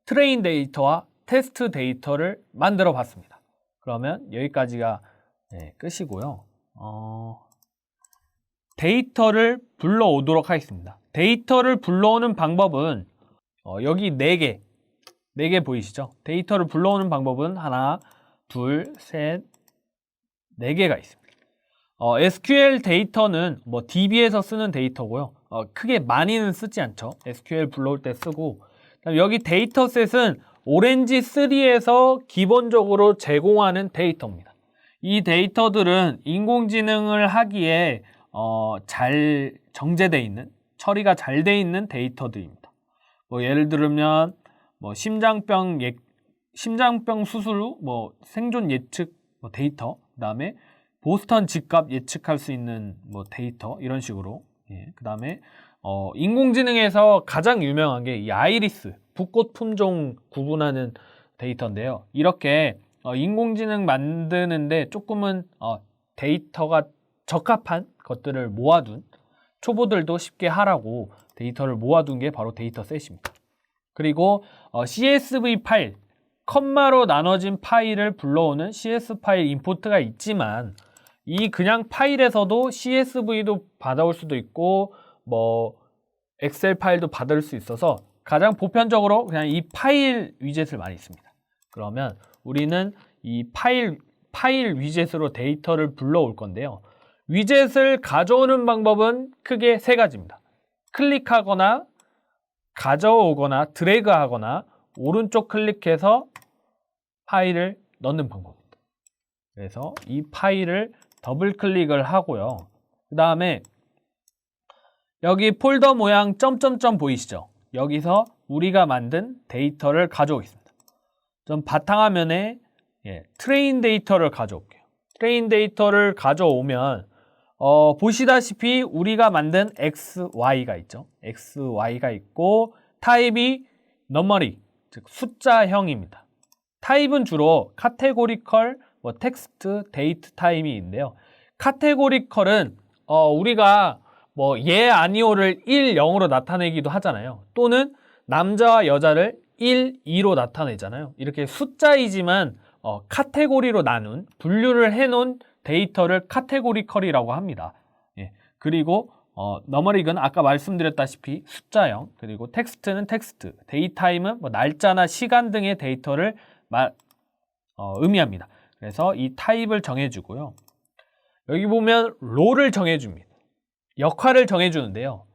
트레인 데이터와 테스트 데이터를 만들어 봤습니다. 그러면 여기까지가 끝이고요. 데이터를 불러오도록 하겠습니다. 데이터를 불러오는 방법은 여기 4개 보이시죠? 데이터를 불러오는 방법은 하나, 둘, 셋, 4개가 있습니다. SQL 데이터는 DB에서 쓰는 데이터고요. 크게 많이는 쓰지 않죠. SQL 불러올 때 쓰고 여기 데이터셋은 오렌지 3에서 기본적으로 제공하는 데이터입니다. 이 데이터들은 인공지능을 하기에 잘 정제되어 있는, 처리가 잘 되어 있는 데이터들입니다. 예를 들면 심장병 수술 후 생존 예측 데이터, 그다음에 보스턴 집값 예측할 수 있는 데이터 이런 식으로. 그다음에 인공지능에서 가장 유명한 게 이 아이리스, 붓꽃 품종 구분하는 데이터인데요. 이렇게 인공지능 만드는데 조금은 데이터가 적합한 것들을 모아둔, 초보들도 쉽게 하라고 데이터를 모아둔 게 바로 데이터셋입니다. 그리고 CSV 파일, 컴마로 나눠진 파일을 불러오는 CS 파일 임포트가 있지만 이 그냥 파일에서도 CSV도 받아올 수도 있고 엑셀 파일도 받을 수 있어서 가장 보편적으로 그냥 이 파일 위젯을 많이 씁니다. 그러면 우리는 이 파일 위젯으로 데이터를 불러올 건데요. 위젯을 가져오는 방법은 크게 3가지입니다. 클릭하거나 가져오거나 드래그하거나 오른쪽 클릭해서 파일을 넣는 방법입니다. 그래서 이 파일을 더블 클릭을 하고요. 그 다음에 여기 폴더 모양 점점점 보이시죠? 여기서 우리가 만든 데이터를 가져오겠습니다. 좀 바탕화면에 트레인 데이터를 가져올게요. 트레인 데이터를 가져오면 보시다시피 우리가 만든 XY가 있죠. XY가 있고 타입이 너머리, 즉 숫자형입니다. 타입은 주로 카테고리컬, 텍스트, 데이트 타입인데요. 카테고리컬은 우리가 예, 아니오를 1, 0으로 나타내기도 하잖아요. 또는 남자와 여자를 1, 2로 나타내잖아요. 이렇게 숫자이지만 카테고리로 나눈, 분류를 해놓은 데이터를 카테고리컬이라고 합니다. 예. 그리고 너머릭은 아까 말씀드렸다시피 숫자형, 그리고 텍스트는 텍스트, 데이타임은 날짜나 시간 등의 데이터를 의미합니다. 그래서 이 타입을 정해주고요. 여기 보면 롤을 정해줍니다. 역할을 정해주는데요.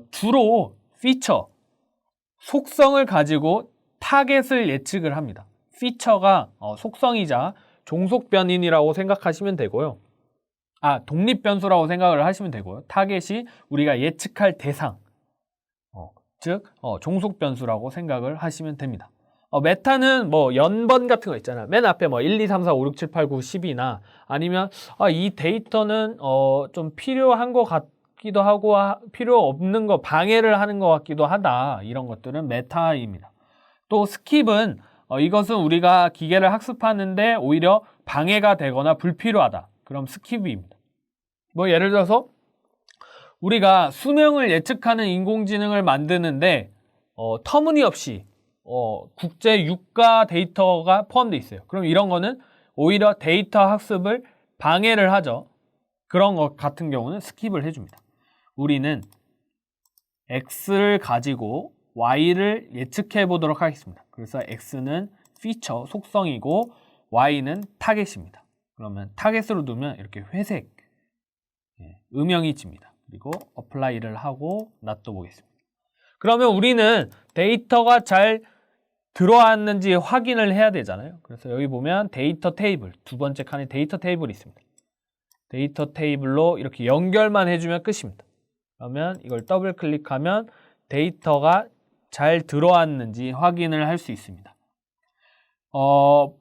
주로 피처, 속성을 가지고 타겟을 예측을 합니다. 피처가 속성이자 종속 변인이라고 생각하시면 되고요. 독립 변수라고 생각을 하시면 되고요. 타겟이 우리가 예측할 대상, 즉 종속 변수라고 생각을 하시면 됩니다. 메타는 연번 같은 거 있잖아요. 맨 앞에 1, 2, 3, 4, 5, 6, 7, 8, 9, 10이나 아니면 이 데이터는 좀 필요한 것 같기도 하고 필요 없는 거 방해를 하는 것 같기도 하다. 이런 것들은 메타입니다. 또 스킵은 이것은 우리가 기계를 학습하는데 오히려 방해가 되거나 불필요하다. 그럼 스킵입니다. 예를 들어서 우리가 수명을 예측하는 인공지능을 만드는데 터무니없이 국제 유가 데이터가 포함되어 있어요. 그럼 이런 거는 오히려 데이터 학습을 방해를 하죠. 그런 것 같은 경우는 스킵을 해줍니다. 우리는 X를 가지고 Y를 예측해 보도록 하겠습니다. 그래서 X는 피처, 속성이고 Y는 타겟입니다. 그러면 타겟으로 두면 이렇게 회색, 음영이 칩니다. 그리고 어플라이를 하고 놔둬보겠습니다. 그러면 우리는 데이터가 잘 들어왔는지 확인을 해야 되잖아요. 그래서 여기 보면 데이터 테이블, 두 번째 칸에 데이터 테이블이 있습니다. 데이터 테이블로 이렇게 연결만 해주면 끝입니다. 그러면 이걸 더블 클릭하면 데이터가 잘 들어왔는지 확인을 할 수 있습니다.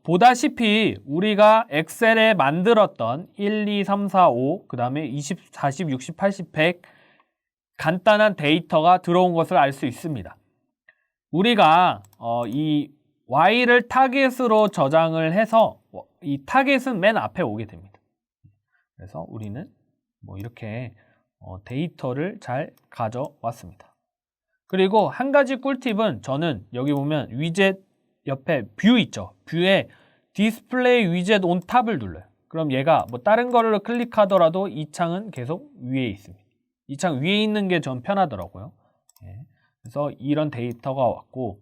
보다시피 우리가 엑셀에 만들었던 1, 2, 3, 4, 5, 그 다음에 20, 40, 60, 80, 100 간단한 데이터가 들어온 것을 알 수 있습니다. 우리가 이 Y를 타겟으로 저장을 해서 이 타겟은 맨 앞에 오게 됩니다. 그래서 우리는 이렇게 데이터를 잘 가져왔습니다. 그리고 한 가지 꿀팁은 저는 여기 보면 위젯 옆에 뷰 있죠. 뷰에 디스플레이 위젯 온 탑을 눌러요. 그럼 얘가 다른 거를 클릭하더라도 이 창은 계속 위에 있습니다. 이 창 위에 있는 게 전 편하더라고요. 그래서 이런 데이터가 왔고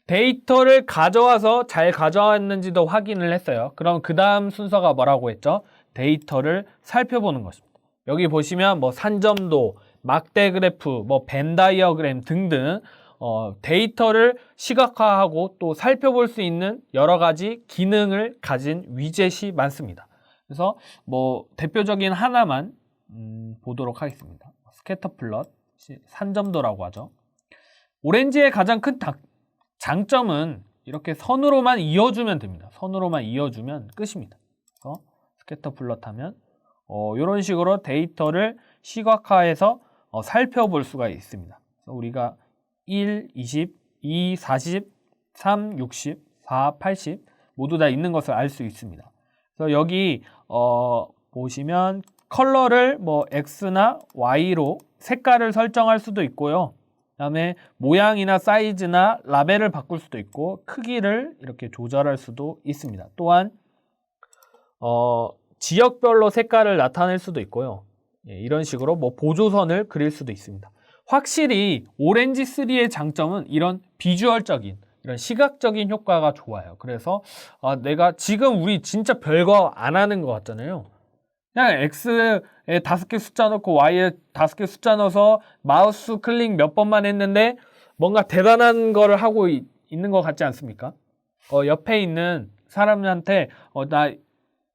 데이터를 가져와서 잘 가져왔는지도 확인을 했어요. 그럼 그 다음 순서가 뭐라고 했죠? 데이터를 살펴보는 것입니다. 여기 보시면 산점도, 막대 그래프, 벤 다이어그램 등등 데이터를 시각화하고 또 살펴볼 수 있는 여러 가지 기능을 가진 위젯이 많습니다. 그래서 대표적인 하나만 보도록 하겠습니다. 스캐터 플롯, 산점도라고 하죠. 오렌지의 가장 큰 장점은 이렇게 선으로만 이어주면 됩니다. 선으로만 이어주면 끝입니다. 그래서 스캐터 플롯 하면 이런 식으로 데이터를 시각화해서 살펴볼 수가 있습니다. 그래서 우리가 1, 20, 2, 40, 3, 60, 4, 80 모두 다 있는 것을 알 수 있습니다. 그래서 여기 보시면 컬러를 X나 Y로 색깔을 설정할 수도 있고요. 그 다음에 모양이나 사이즈나 라벨을 바꿀 수도 있고 크기를 이렇게 조절할 수도 있습니다. 또한 지역별로 색깔을 나타낼 수도 있고요. 이런 식으로 보조선을 그릴 수도 있습니다. 확실히 오렌지3의 장점은 이런 비주얼적인, 이런 시각적인 효과가 좋아요. 그래서 내가 지금 우리 진짜 별거 안 하는 것 같잖아요. 그냥 X에 5개 숫자 넣고 Y에 5개 숫자 넣어서 마우스 클릭 몇 번만 했는데 뭔가 대단한 거를 하고 있는 것 같지 않습니까? 옆에 있는 사람한테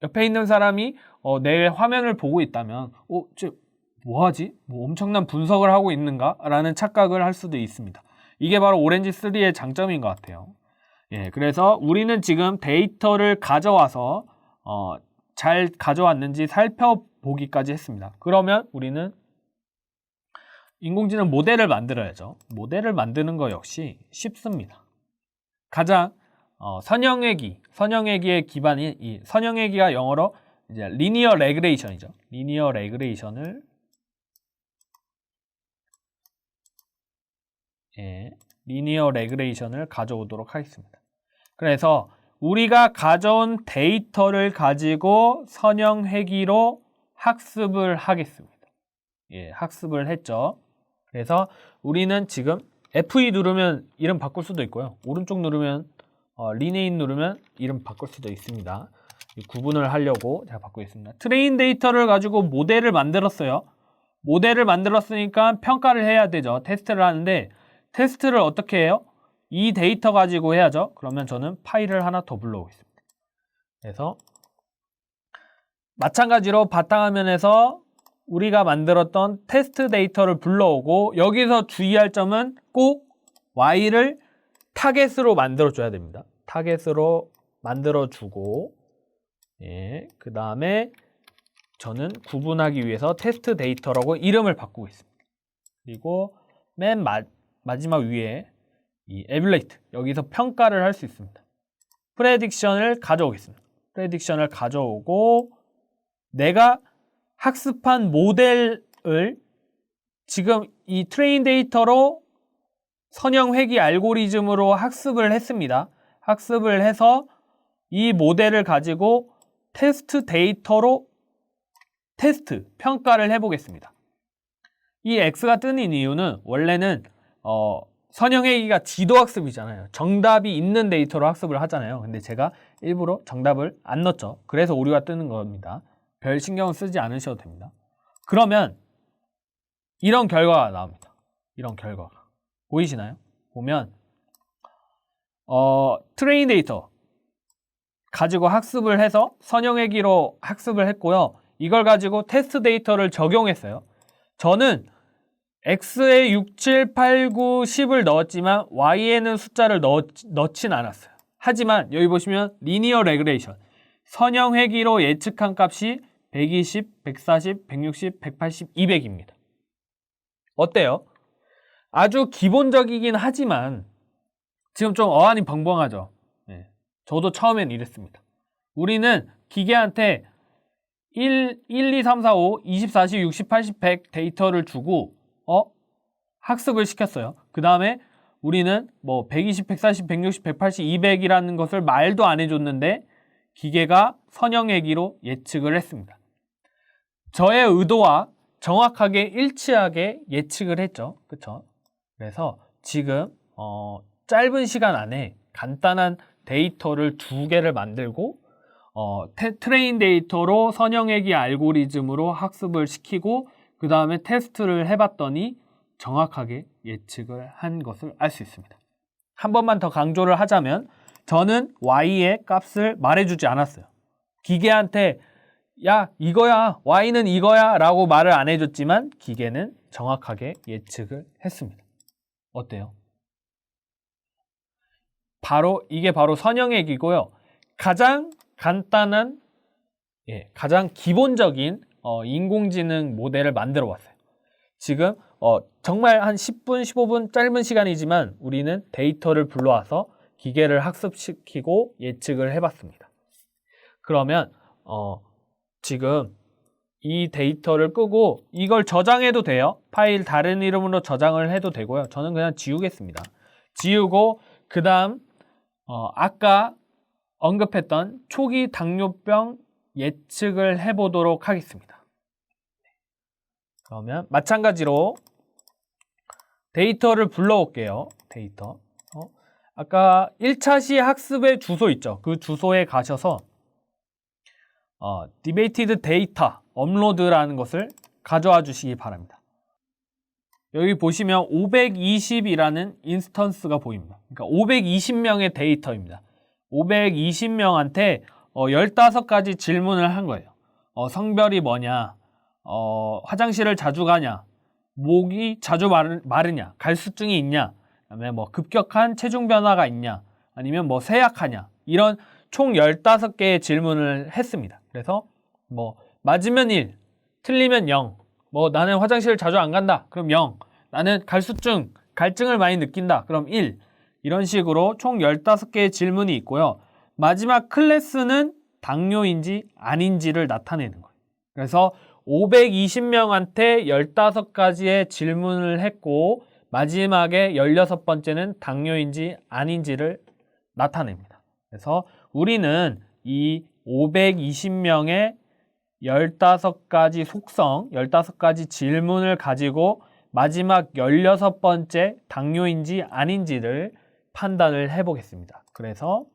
옆에 있는 사람이 내 화면을 보고 있다면 뭐하지? 엄청난 분석을 하고 있는가? 라는 착각을 할 수도 있습니다. 이게 바로 오렌지3의 장점인 것 같아요. 그래서 우리는 지금 데이터를 가져와서 잘 가져왔는지 살펴보기까지 했습니다. 그러면 우리는 인공지능 모델을 만들어야죠. 모델을 만드는 거 역시 쉽습니다. 가장 선형회기의 기반이 이 선형회기가 영어로 이제 리니어 레그레이션이죠. 리니어 레그레이션을 리니어 레그레이션을 가져오도록 하겠습니다. 그래서 우리가 가져온 데이터를 가지고 선형회기로 학습을 하겠습니다. 학습을 했죠. 그래서 우리는 지금 F2 누르면 이름 바꿀 수도 있고요. 오른쪽 누르면 리네임 누르면 이름 바꿀 수도 있습니다. 구분을 하려고 제가 바꾸겠습니다. 트레인 데이터를 가지고 모델을 만들었어요. 모델을 만들었으니까 평가를 해야 되죠. 테스트를 하는데 테스트를 어떻게 해요? 이 데이터 가지고 해야죠. 그러면 저는 파일을 하나 더 불러오겠습니다. 그래서 마찬가지로 바탕화면에서 우리가 만들었던 테스트 데이터를 불러오고 여기서 주의할 점은 꼭 Y를 타겟으로 만들어줘야 됩니다. 타겟으로 만들어주고 그 다음에 저는 구분하기 위해서 테스트 데이터라고 이름을 바꾸고 있습니다. 그리고 맨 마지막 위에 이 에뷸레이트 여기서 평가를 할 수 있습니다. 프레딕션을 가져오겠습니다. 프레딕션을 가져오고 내가 학습한 모델을 지금 이 트레인 데이터로 선형회기 알고리즘으로 학습을 했습니다. 학습을 해서 이 모델을 가지고 테스트 데이터로 테스트, 평가를 해보겠습니다. 이 X가 뜨는 이유는 원래는 선형회기가 지도학습이잖아요. 정답이 있는 데이터로 학습을 하잖아요. 근데 제가 일부러 정답을 안 넣었죠. 그래서 오류가 뜨는 겁니다. 별 신경 쓰지 않으셔도 됩니다. 그러면 이런 결과가 나옵니다. 이런 결과가 보이시나요? 보면 트레인 데이터 가지고 학습을 해서 선형회기로 학습을 했고요. 이걸 가지고 테스트 데이터를 적용했어요. 저는 X에 6, 7, 8, 9, 10을 넣었지만 Y에는 숫자를 넣진 않았어요. 하지만 여기 보시면 리니어 레그레이션 선형회기로 예측한 값이 120, 140, 160, 180, 200입니다. 어때요? 아주 기본적이긴 하지만 지금 좀 어안이 벙벙하죠? 저도 처음엔 이랬습니다. 우리는 기계한테 1, 2, 3, 4, 5, 20, 40, 60, 80, 100 데이터를 주고 학습을 시켰어요. 그 다음에 우리는 뭐 120, 140, 160, 180, 200이라는 것을 말도 안 해줬는데 기계가 선형회기로 예측을 했습니다. 저의 의도와 정확하게 일치하게 예측을 했죠. 그쵸? 그래서 지금 짧은 시간 안에 간단한 데이터를 2개를 만들고 트레인 데이터로 선형회기 알고리즘으로 학습을 시키고 그 다음에 테스트를 해봤더니 정확하게 예측을 한 것을 알 수 있습니다. 한 번만 더 강조를 하자면 저는 Y의 값을 말해주지 않았어요. 기계한테 야 이거야 Y는 이거야 라고 말을 안 해줬지만 기계는 정확하게 예측을 했습니다. 어때요? 이게 바로 선형회기고요. 가장 간단한 가장 기본적인 인공지능 모델을 만들어 왔어요. 지금 정말 한 10분, 15분 짧은 시간이지만 우리는 데이터를 불러와서 기계를 학습시키고 예측을 해봤습니다. 그러면 지금 이 데이터를 끄고 이걸 저장해도 돼요. 파일 다른 이름으로 저장을 해도 되고요. 저는 그냥 지우겠습니다. 지우고 그 다음 아까 언급했던 초기 당뇨병 예측을 해보도록 하겠습니다. 그러면 마찬가지로 데이터를 불러올게요. 데이터. 아까 1차 시 학습의 주소 있죠. 그 주소에 가셔서 debated data 업로드라는 것을 가져와 주시기 바랍니다. 여기 보시면 520이라는 인스턴스가 보입니다. 그러니까 520명의 데이터입니다. 520명한테 15가지 질문을 한 거예요. 성별이 뭐냐, 화장실을 자주 가냐, 목이 자주 마르냐, 갈수증이 있냐, 그다음에 뭐 급격한 체중 변화가 있냐, 아니면 뭐 쇠약하냐, 이런 총 15개의 질문을 했습니다. 그래서 뭐 맞으면 1, 틀리면 0. 뭐 나는 화장실을 자주 안 간다. 그럼 0. 나는 갈증을 많이 느낀다. 그럼 1. 이런 식으로 총 15개의 질문이 있고요. 마지막 클래스는 당뇨인지 아닌지를 나타내는 거예요. 그래서 520명한테 15가지의 질문을 했고 마지막에 16번째는 당뇨인지 아닌지를 나타냅니다. 그래서 우리는 이 520명의 15가지 속성, 15가지 질문을 가지고 마지막 16번째 당뇨인지 아닌지를 판단을 해보겠습니다. 그래서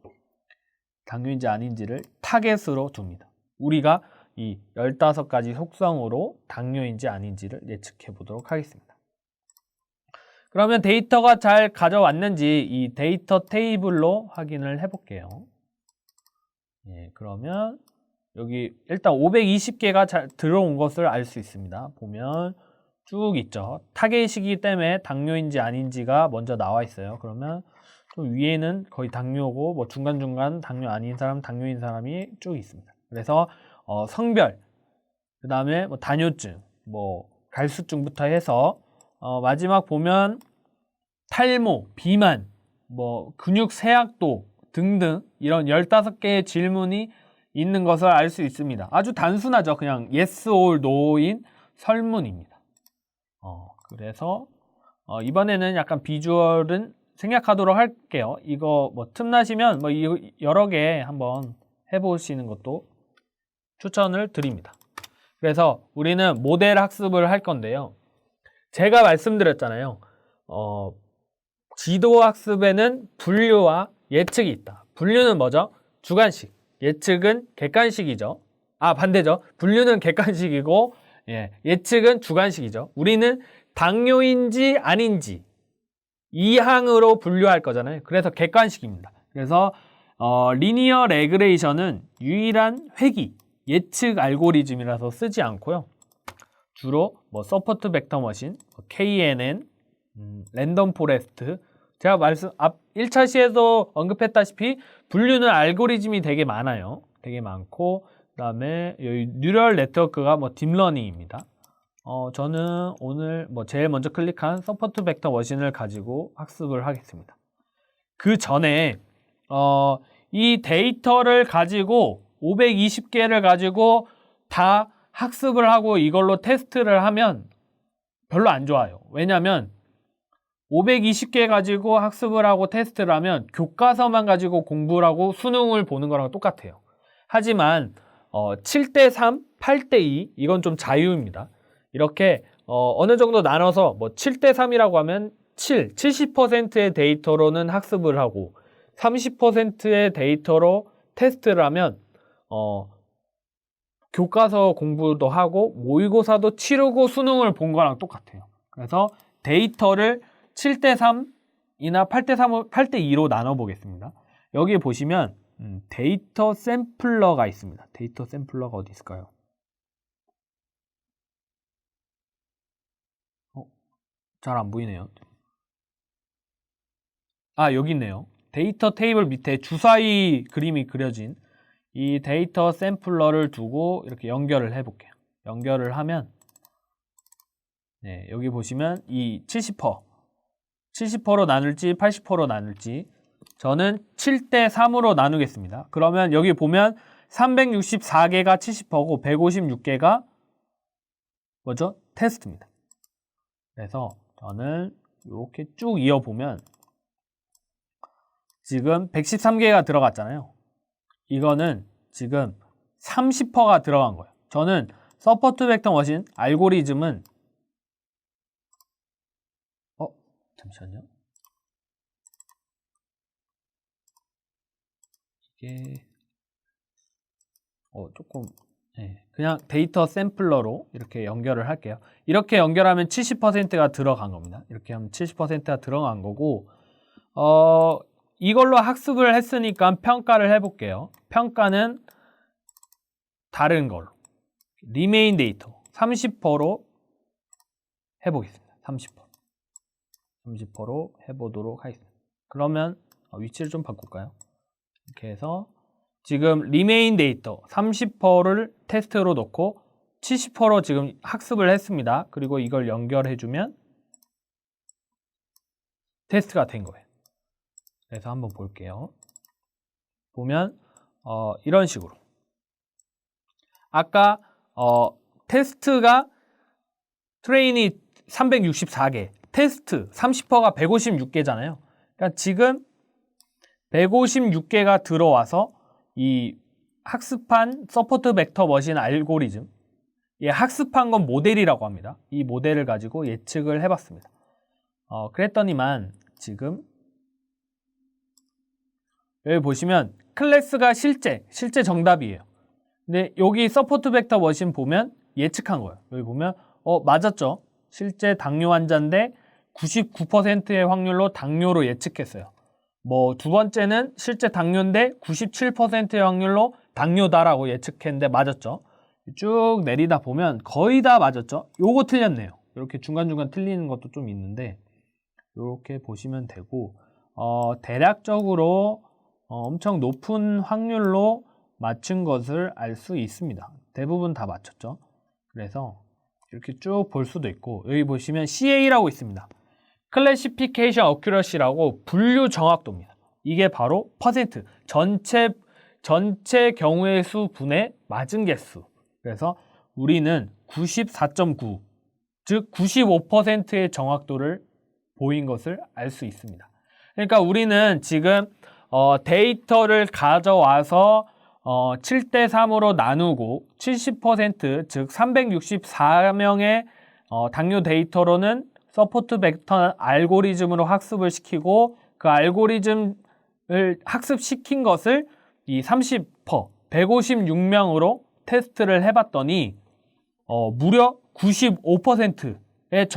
당뇨인지 아닌지를 타겟으로 둡니다. 우리가 이 15가지 속성으로 당뇨인지 아닌지를 예측해 보도록 하겠습니다. 그러면 데이터가 잘 가져왔는지 이 데이터 테이블로 확인을 해볼게요. 예, 그러면 여기 일단 520개가 잘 들어온 것을 알 수 있습니다. 보면 쭉 있죠. 타겟이기 때문에 당뇨인지 아닌지가 먼저 나와 있어요. 그러면 좀 위에는 거의 당뇨고 뭐 중간중간 당뇨 아닌 사람, 당뇨인 사람이 쭉 있습니다. 그래서 성별, 그 다음에 뭐 다뇨증, 뭐 갈수증부터 해서 마지막 보면 탈모, 비만, 뭐 근육 세약도 등등 이런 15개의 질문이 있는 것을 알 수 있습니다. 아주 단순하죠. 그냥 yes or no인 설문입니다. 그래서 이번에는 약간 비주얼은 생략하도록 할게요. 이거 뭐 틈나시면 뭐 여러 개 한번 해보시는 것도 추천을 드립니다. 그래서 우리는 모델 학습을 할 건데요. 제가 말씀드렸잖아요. 지도 학습에는 분류와 예측이 있다. 분류는 뭐죠? 주관식. 예측은 객관식이죠. 반대죠. 분류는 객관식이고 예측은 주관식이죠. 우리는 당뇨인지 아닌지 이 항으로 분류할 거잖아요. 그래서 객관식입니다. 그래서 리니어 레그레이션은 유일한 회귀, 예측 알고리즘이라서 쓰지 않고요. 주로 뭐 서포트 벡터 머신, KNN, 랜덤 포레스트 제가 앞 1차 시에서 언급했다시피 분류는 알고리즘이 되게 많아요. 되게 많고 그 다음에 여기 뉴럴 네트워크가 뭐 딥러닝입니다. 저는 오늘 뭐 제일 먼저 클릭한 서포트 벡터 머신을 가지고 학습을 하겠습니다. 그 전에 이 데이터를 가지고 520개를 가지고 다 학습을 하고 이걸로 테스트를 하면 별로 안 좋아요. 왜냐하면 520개 가지고 학습을 하고 테스트를 하면 교과서만 가지고 공부를 하고 수능을 보는 거랑 똑같아요. 하지만 7대3, 8대2 이건 좀 자유입니다. 이렇게 어느 정도 나눠서 뭐 7대3이라고 하면 70%의 데이터로는 학습을 하고 30%의 데이터로 테스트를 하면 교과서 공부도 하고 모의고사도 치르고 수능을 본 거랑 똑같아요. 그래서 데이터를 7대3이나 8대2로 나눠 보겠습니다. 여기 보시면 데이터 샘플러가 있습니다. 데이터 샘플러가 어디 있을까요? 잘 안 보이네요. 여기 있네요. 데이터 테이블 밑에 주사위 그림이 그려진 이 데이터 샘플러를 두고 이렇게 연결을 해볼게요. 연결을 하면 여기 보시면 이 70%로 나눌지 80%로 나눌지 저는 7대3으로 나누겠습니다. 그러면 여기 보면 364개가 70%고 156개가 뭐죠? 테스트입니다. 그래서 저는 이렇게 쭉 이어보면 지금 113개가 들어갔잖아요. 이거는 지금 30%가 들어간 거예요. 저는 서포트 벡터 머신 알고리즘은 잠시만요. 이게 조금 그냥 데이터 샘플러로 이렇게 연결을 할게요. 이렇게 연결하면 70%가 들어간 겁니다. 이렇게 하면 70%가 들어간 거고 이걸로 학습을 했으니까 평가를 해볼게요. 평가는 다른 걸로 리메인 데이터 30%로 해보겠습니다. 30%로 해보도록 하겠습니다. 그러면 위치를 좀 바꿀까요? 이렇게 해서 지금 리메인 데이터 30%를 테스트로 놓고 70% 지금 학습을 했습니다. 그리고 이걸 연결해주면 테스트가 된 거예요. 그래서 한번 볼게요. 보면 이런 식으로 아까 테스트가 트레인이 364개, 테스트 30%가 156개잖아요. 그러니까 지금 156개가 들어와서 이 학습한 서포트 벡터 머신 알고리즘, 학습한 건 모델이라고 합니다. 이 모델을 가지고 예측을 해봤습니다. 그랬더니만 지금 여기 보시면 클래스가 실제 정답이에요. 근데 여기 서포트 벡터 머신 보면 예측한 거예요. 여기 보면 맞았죠. 실제 당뇨 환자인데 99%의 확률로 당뇨로 예측했어요. 뭐 두 번째는 실제 당뇨인데 97%의 확률로 당뇨다라고 예측했는데 맞았죠. 쭉 내리다 보면 거의 다 맞았죠. 요거 틀렸네요. 이렇게 중간중간 틀리는 것도 좀 있는데 이렇게 보시면 되고 대략적으로 엄청 높은 확률로 맞춘 것을 알 수 있습니다. 대부분 다 맞췄죠. 그래서 이렇게 쭉 볼 수도 있고 여기 보시면 CA라고 있습니다. 클래시피케이션 어큐러시라고 분류 정확도입니다. 이게 바로 퍼센트, 전체 경우의 수 분의 맞은 개수. 그래서 우리는 94.9, 즉 95%의 정확도를 보인 것을 알 수 있습니다. 그러니까 우리는 지금 데이터를 가져와서 7대 3으로 나누고 70%, 즉 364명의 당뇨 데이터로는 서포트 벡터 알고리즘으로 학습을 시키고 그 알고리즘을 학습시킨 것을 이 156명으로 테스트를 해봤더니 무려 95%의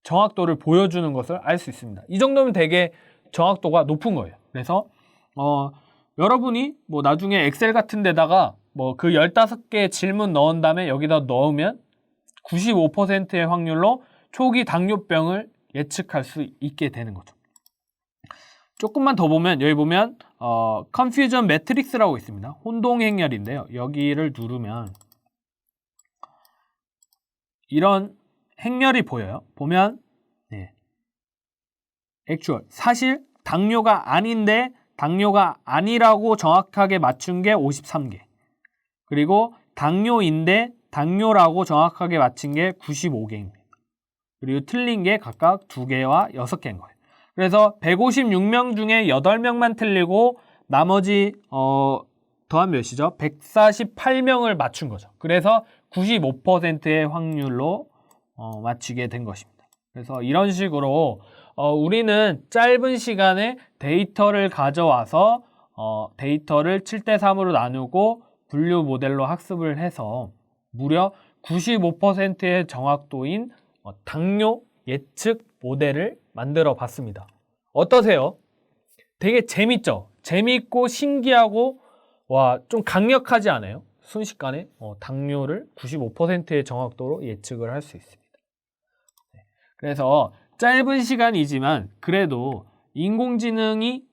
정확도를 보여주는 것을 알 수 있습니다. 이 정도면 되게 정확도가 높은 거예요. 그래서 여러분이 뭐 나중에 엑셀 같은 데다가 뭐 그 15개 질문 넣은 다음에 여기다 넣으면 95%의 확률로 초기 당뇨병을 예측할 수 있게 되는 거죠. 조금만 더 보면 여기 보면 컨퓨전 매트릭스라고 있습니다. 혼동 행렬인데요. 여기를 누르면 이런 행렬이 보여요. 보면 액추얼 사실 당뇨가 아닌데 당뇨가 아니라고 정확하게 맞춘 게 53개. 그리고 당뇨인데 당뇨라고 정확하게 맞힌 게 95개입니다. 그리고 틀린 게 각각 2개와 6개인 거예요. 그래서 156명 중에 8명만 틀리고 나머지 더하면 몇이죠? 148명을 맞춘 거죠. 그래서 95%의 확률로 맞추게 된 것입니다. 그래서 이런 식으로 우리는 짧은 시간에 데이터를 가져와서 데이터를 7대 3으로 나누고 분류 모델로 학습을 해서 무려 95%의 정확도인 당뇨 예측 모델을 만들어 봤습니다. 어떠세요? 되게 재밌죠? 재밌고 신기하고 좀 강력하지 않아요? 순식간에 당뇨를 95%의 정확도로 예측을 할 수 있습니다. 그래서 짧은 시간이지만 그래도 인공지능이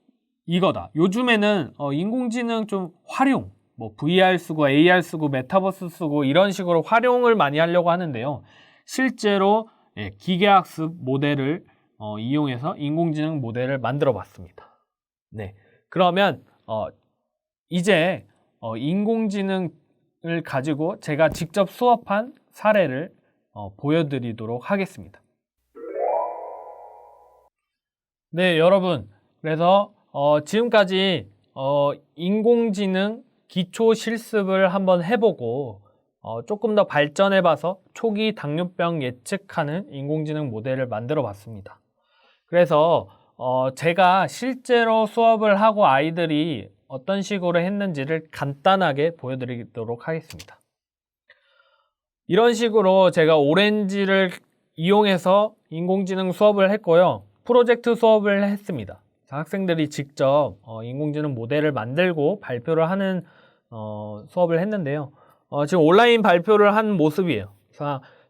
이거다. 요즘에는 인공지능 좀 활용, 뭐 VR 쓰고 AR 쓰고 메타버스 쓰고 이런 식으로 활용을 많이 하려고 하는데요. 실제로 기계학습 모델을 이용해서 인공지능 모델을 만들어 봤습니다. 네, 그러면 이제 인공지능을 가지고 제가 직접 수업한 사례를 보여드리도록 하겠습니다. 네, 여러분. 그래서 지금까지 인공지능 기초 실습을 한번 해보고 조금 더 발전해봐서 초기 당뇨병 예측하는 인공지능 모델을 만들어 봤습니다. 그래서 제가 실제로 수업을 하고 아이들이 어떤 식으로 했는지를 간단하게 보여드리도록 하겠습니다. 이런 식으로 제가 오렌지를 이용해서 인공지능 수업을 했고요. 프로젝트 수업을 했습니다. 학생들이 직접 인공지능 모델을 만들고 발표를 하는 수업을 했는데요. 지금 온라인 발표를 한 모습이에요.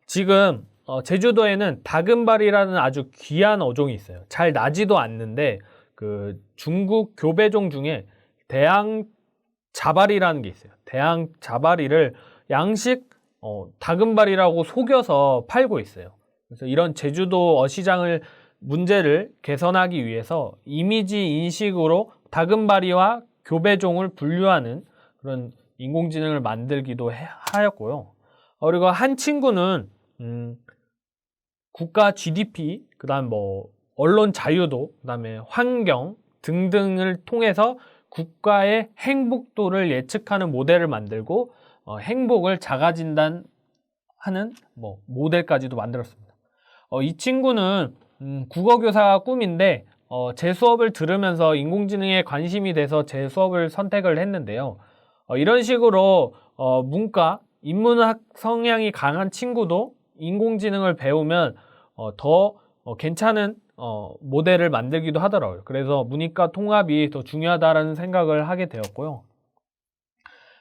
지금 제주도에는 다금발이라는 아주 귀한 어종이 있어요. 잘 나지도 않는데 그 중국 교배종 중에 대양 자발이라는 게 있어요. 대양 자발이를 양식 다금바리라고 속여서 팔고 있어요. 그래서 이런 제주도 어시장을 문제를 개선하기 위해서 이미지 인식으로 다금바리와 교배종을 분류하는 그런 인공지능을 만들기도 하였고요. 그리고 한 친구는 국가 GDP, 그다음 뭐 언론 자유도, 그다음에 환경 등등을 통해서 국가의 행복도를 예측하는 모델을 만들고 행복을 자가 진단하는 뭐 모델까지도 만들었습니다. 이 친구는 국어 교사가 꿈인데 제 수업을 들으면서 인공지능에 관심이 돼서 제 수업을 선택을 했는데요. 이런 식으로 문과, 인문학 성향이 강한 친구도 인공지능을 배우면 더 괜찮은 모델을 만들기도 하더라고요. 그래서 문이과 통합이 더 중요하다는 생각을 하게 되었고요.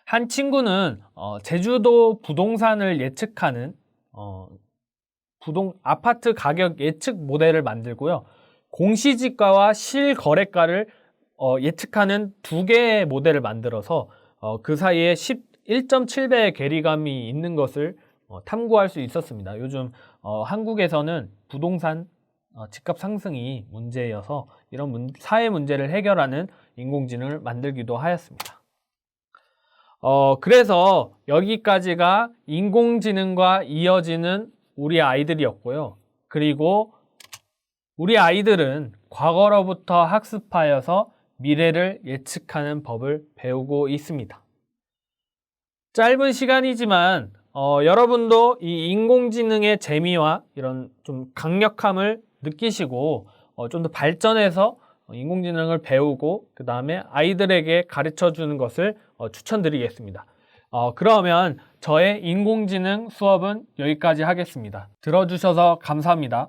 한 친구는 제주도 부동산을 예측하는 아파트 가격 예측 모델을 만들고요. 공시지가와 실거래가를 예측하는 두 개의 모델을 만들어서 그 사이에 1.7배의 괴리감이 있는 것을 탐구할 수 있었습니다. 요즘 한국에서는 부동산 집값 상승이 문제여서 이런 사회 문제를 해결하는 인공지능을 만들기도 하였습니다. 그래서 여기까지가 인공지능과 이어지는 우리 아이들이었고요. 그리고 우리 아이들은 과거로부터 학습하여서 미래를 예측하는 법을 배우고 있습니다. 짧은 시간이지만 여러분도 이 인공지능의 재미와 이런 좀 강력함을 느끼시고 좀 더 발전해서 인공지능을 배우고 그 다음에 아이들에게 가르쳐 주는 것을 추천드리겠습니다. 그러면 저의 인공지능 수업은 여기까지 하겠습니다. 들어주셔서 감사합니다.